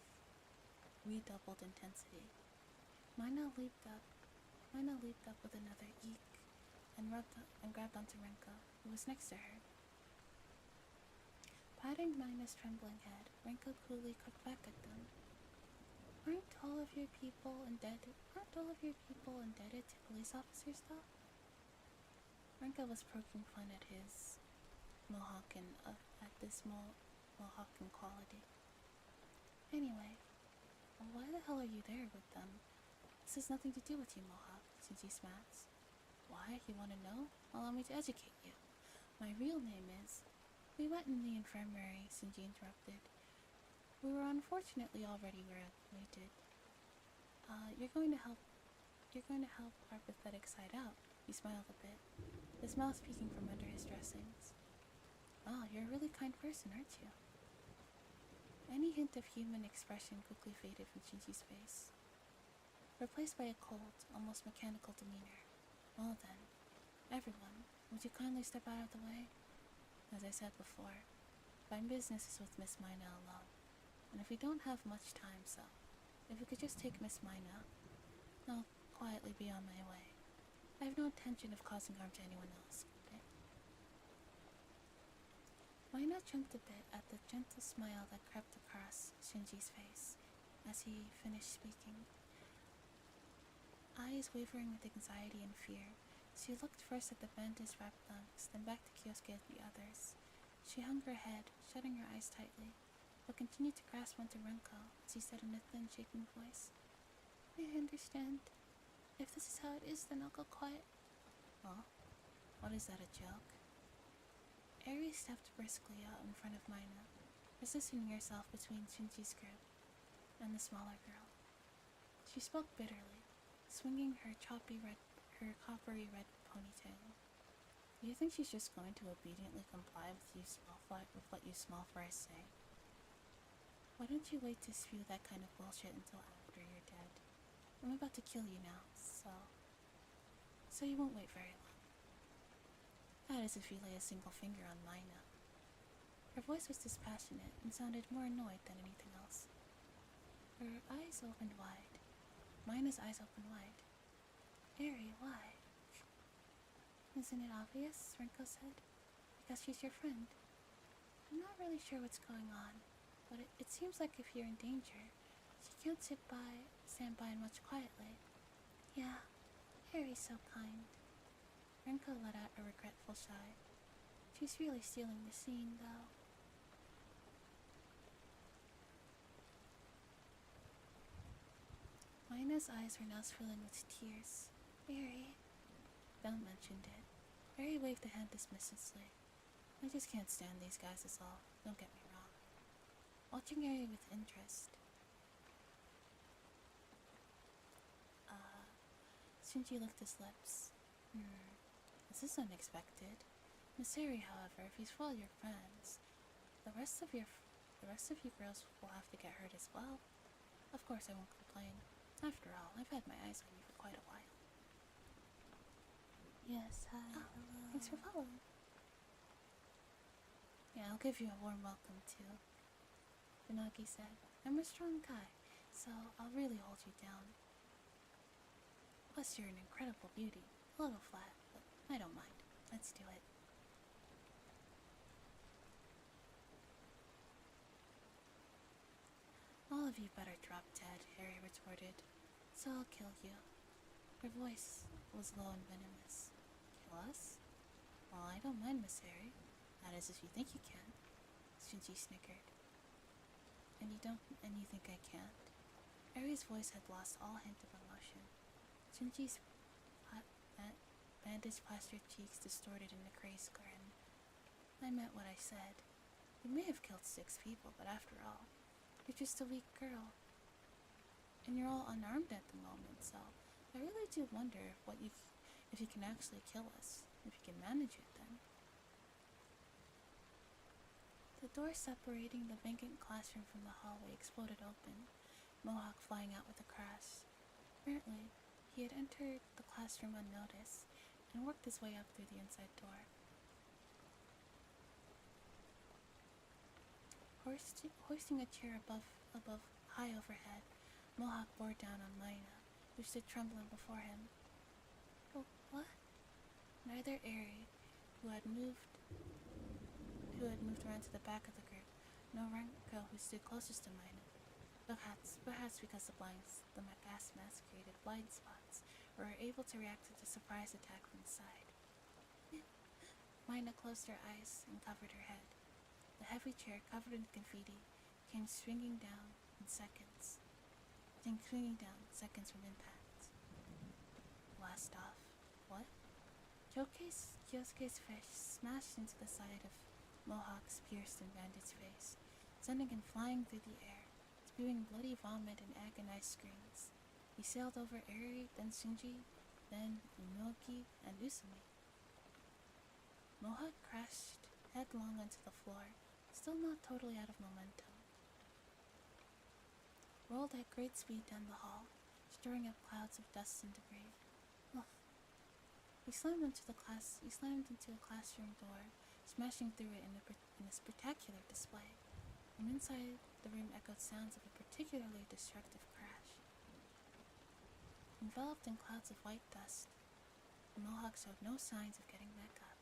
redoubled intensity. Mina leaped up with another eek and grabbed onto Renko, who was next to her. Patting Mina's trembling head, Renko coolly cooked back at them. Aren't all of your people indebted to police officers, though? Renko was poking fun at his Mohawken quality. Anyway, why the hell are you there with them? This has nothing to do with you, Mohawk, Sunji smacks. Why, you want to know? Allow me to educate you. My real name is... We met in the infirmary, Sunji interrupted. We were unfortunately already acquainted. You're going to help our pathetic side out. He smiled a bit, his mouth peeking from under his dressings. Oh, you're a really kind person, aren't you? Any hint of human expression quickly faded from Shinji's face, replaced by a cold, almost mechanical demeanor. Well then, everyone, would you kindly step out of the way? As I said before, my business is with Miss Mina alone, and if we don't have much time, so if we could just take Miss Mina, I'll quietly be on my way. I have no intention of causing harm to anyone else, okay? Mina jumped a bit at the gentle smile that crept across Shinji's face as he finished speaking. Eyes wavering with anxiety and fear, she looked first at the bandaged wrapped lungs, then back to Kyosuke and the others. She hung her head, shutting her eyes tightly, but continued to grasp onto Renko as he said in a thin, shaking voice, I understand. If this is how it is, then I'll go quiet. Oh? What is that, a joke? Eri stepped briskly out in front of Mina, positioning herself between Shinji's group and the smaller girl. She spoke bitterly, swinging her coppery red ponytail. Do you think she's just going to obediently comply with what you small fries say? Why don't you wait to spew that kind of bullshit until after you're dead? I'm about to kill you now, so you won't wait very long. That is if you lay a single finger on Mina. Her voice was dispassionate and sounded more annoyed than anything else. Her eyes opened wide. Mina's eyes opened wide. Eri, why? Isn't it obvious? Renko said. Because she's your friend. I'm not really sure what's going on, but it seems like if you're in danger, she can't stand by and watch quietly. Yeah, Eri's so kind. Renko let out a regretful sigh. She's really stealing the scene, though. Mina's eyes were now swelling with tears. Eri. Don't mention it. Eri waved a hand dismissively. I just can't stand these guys is all. Don't get me wrong. Watching Eri with interest. Shinji licked his lips. This is unexpected. Miss Eri, however, if he's full of your friends, the rest of you girls will have to get hurt as well. Of course, I won't complain. After all, I've had my eyes on you for quite a while. Yes, hi. Oh, hello. Thanks for following. Yeah, I'll give you a warm welcome too. Unagi said, I'm a strong guy, so I'll really hold you down. Plus, you're an incredible beauty. A little flat, but I don't mind. Let's do it. of you better drop dead, Harry retorted. So I'll kill you. Her voice was low and venomous. Kill us? Well, I don't mind, Miss Harry. That is, if you think you can. Shinji snickered. And you think I can't? Harry's voice had lost all hint of emotion. Shinji's bandaged plastered cheeks distorted in a crazed grin. I meant what I said. You may have killed 6 people, but after all, you're just a weak girl. And you're all unarmed at the moment, so I really do wonder if you can actually kill us. If you can manage it, then. The door separating the vacant classroom from the hallway exploded open, Mohawk flying out with a crash. Apparently, he had entered the classroom unnoticed and worked his way up through the inside door. Hoisting a chair high overhead, Mohawk bore down on Mina, who stood trembling before him. Oh, what? Neither Eri, who had moved around to the back of the group, nor Renko, who stood closest to Mina, perhaps because the gas mask created blind spots, were able to react to the surprise attack from the side. Mina closed her eyes and covered her head. The heavy chair, covered in graffiti, came swinging down seconds from impact. Blast off. What? Kyosuke's fist smashed into the side of Mohawk's pierced and bandaged face, sending him flying through the air, spewing bloody vomit and agonized screams. He sailed over Eri, then Shinji, then Inoki, and Usumi. Mohawk crashed headlong onto the floor, still not totally out of momentum. Rolled at great speed down the hall, stirring up clouds of dust and debris. Ugh. He slammed into a classroom door, smashing through it in a spectacular display. From inside, the room echoed sounds of a particularly destructive crash. Enveloped in clouds of white dust, the Mohawk showed no signs of getting back up.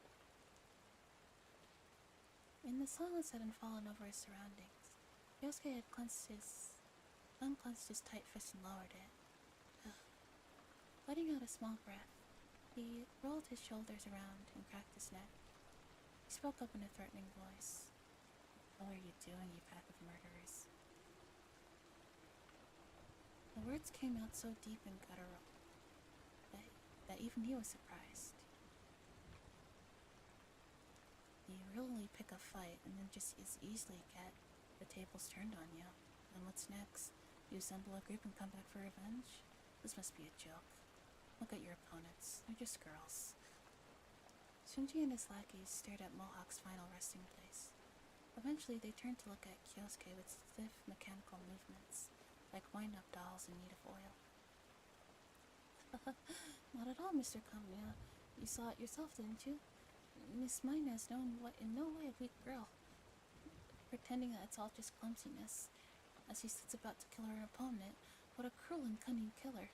In the silence that had fallen over his surroundings, Yosuke had unclenched his tight fist and lowered it. Ugh. Letting out a small breath, he rolled his shoulders around and cracked his neck. He spoke up in a threatening voice. What are you doing, you pack of murderers? The words came out so deep and guttural that even he was surprised. You really pick a fight and then just as easily get the tables turned on you. And what's next? You assemble a group and come back for revenge? This must be a joke. Look at your opponents. They're just girls. Shinji and his lackeys stared at Mohawk's final resting place. Eventually, they turned to look at Kyosuke with stiff mechanical movements, like wind-up dolls in need of oil. Not at all, Mr. Kamiya. You saw it yourself, didn't you? Miss Mina is in no way a weak girl, pretending that it's all just clumsiness. As he sits about to kill her opponent, what a cruel and cunning killer.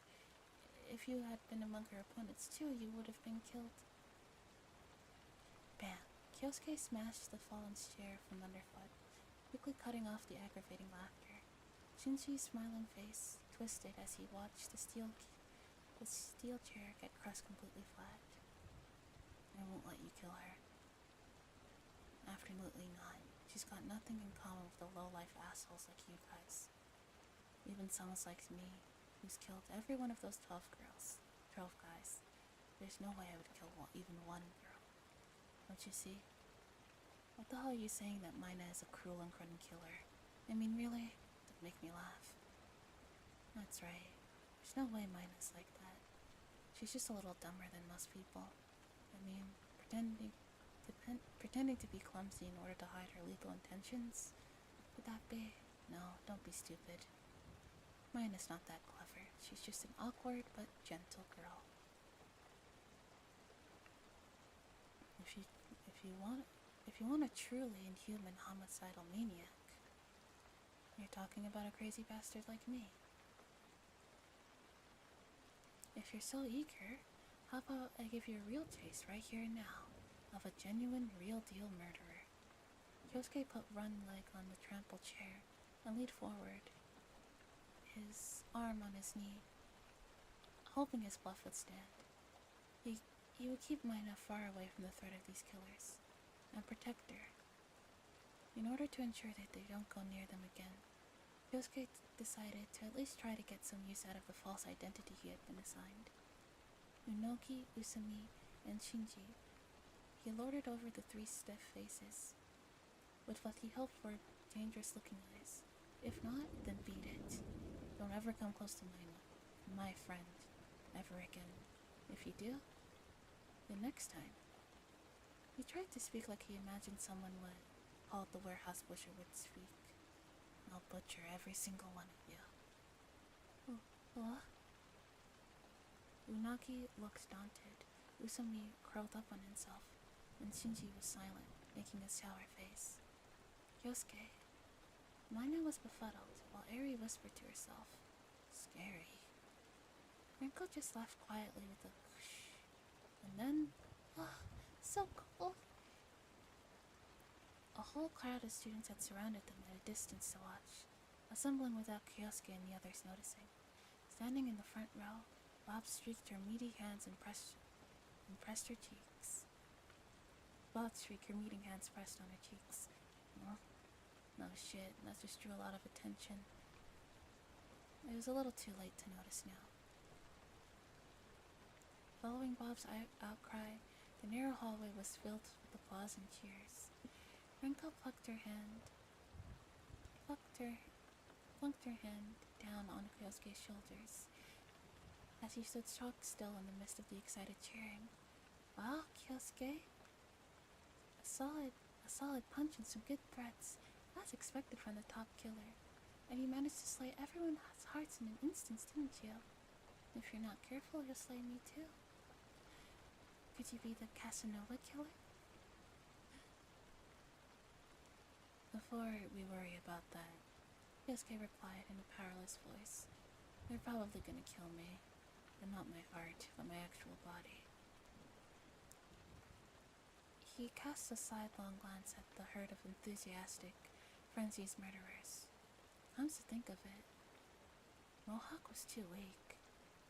If you had been among her opponents too, you would have been killed. Bam! Kyosuke smashed the fallen's chair from underfoot, quickly cutting off the aggravating laughter. Shinji's smiling face twisted as he watched the steel chair get crushed completely flat. I won't let you kill her. Absolutely not. She's got nothing in common with the low-life assholes like you guys. Even someone like me, who's killed every one of those 12 guys. There's no way I would kill even one girl. Don't you see? What the hell are you saying that Mina is a cruel and cunning killer? I mean, really? Don't make me laugh. That's right. There's no way Mina's like that. She's just a little dumber than most people. I mean, pretending to be clumsy in order to hide her lethal intentions? Would that be? No, don't be stupid. Mina's not that clever. She's just an awkward but gentle girl. If you want a truly inhuman homicidal maniac, you're talking about a crazy bastard like me. If you're so eager, how about I give you a real taste right here and now of a genuine, real-deal murderer? Kyosuke put one leg on the trampled chair and leaned forward, his arm on his knee, hoping his bluff would stand. He would keep Mina far away from the threat of these killers, and protect her. In order to ensure that they don't go near them again, Kyosuke decided to at least try to get some use out of the false identity he had been assigned. Unoki, Usami, and Shinji, he lorded over the three stiff faces, with what he hoped were dangerous-looking eyes. If not, then beat it. Don't ever come close to Mina, my friend, ever again. If you do, the next time. He tried to speak like he imagined someone called the warehouse butcher would speak. I'll butcher every single one of you. What? Unagi looked daunted. Usami curled up on himself, and Shinji was silent, making a sour face. Kyosuke. Mina was befuddled, while Eri whispered to herself, "Scary." Rinko just laughed quietly with a whoosh, and then, so cool. A whole crowd of students had surrounded them at a distance to watch, assembling without Kyosuke and the others noticing. Standing in the front row, Bob streaked her meaty hands and pressed her cheeks. Bob streaked her meaty hands pressed on her cheeks. No shit, that just drew a lot of attention. It was a little too late to notice now. Following Bob's outcry, the narrow hallway was filled with applause and cheers. Rinko plunked her hand down on Kyosuke's shoulders as he stood stock still in the midst of the excited cheering. Wow, Kyosuke! A solid punch and some good threats. That's expected from the top killer. And you managed to slay everyone's hearts in an instant, didn't you? If you're not careful, you'll slay me too. Could you be the Casanova killer? Before we worry about that, Kyosuke replied in a powerless voice. They're probably gonna kill me, but not my heart, but my actual body. He cast a sidelong glance at the herd of enthusiastic, frenzied murderers. Comes to think of it, Mohawk was too weak.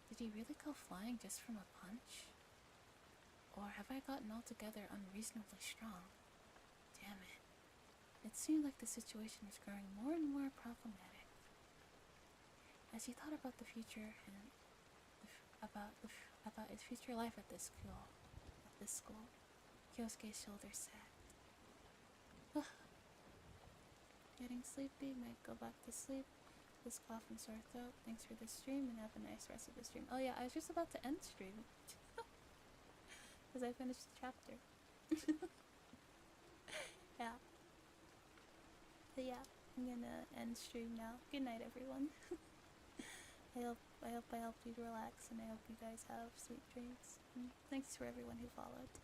Did he really go flying just from a punch? Or have I gotten altogether unreasonably strong? Damn it. It seemed like the situation was growing more and more problematic. As he thought about the future and about his future life at this school, Kyosuke's shoulders sagged. Getting sleepy, might go back to sleep. This cough and sore throat. Thanks for the stream and have a nice rest of the stream. Oh yeah, I was just about to end stream. Because I finished the chapter. Yeah. But yeah, I'm gonna end stream now. Good night, everyone. I hope I helped you relax, and I hope you guys have sweet dreams. And thanks for everyone who followed.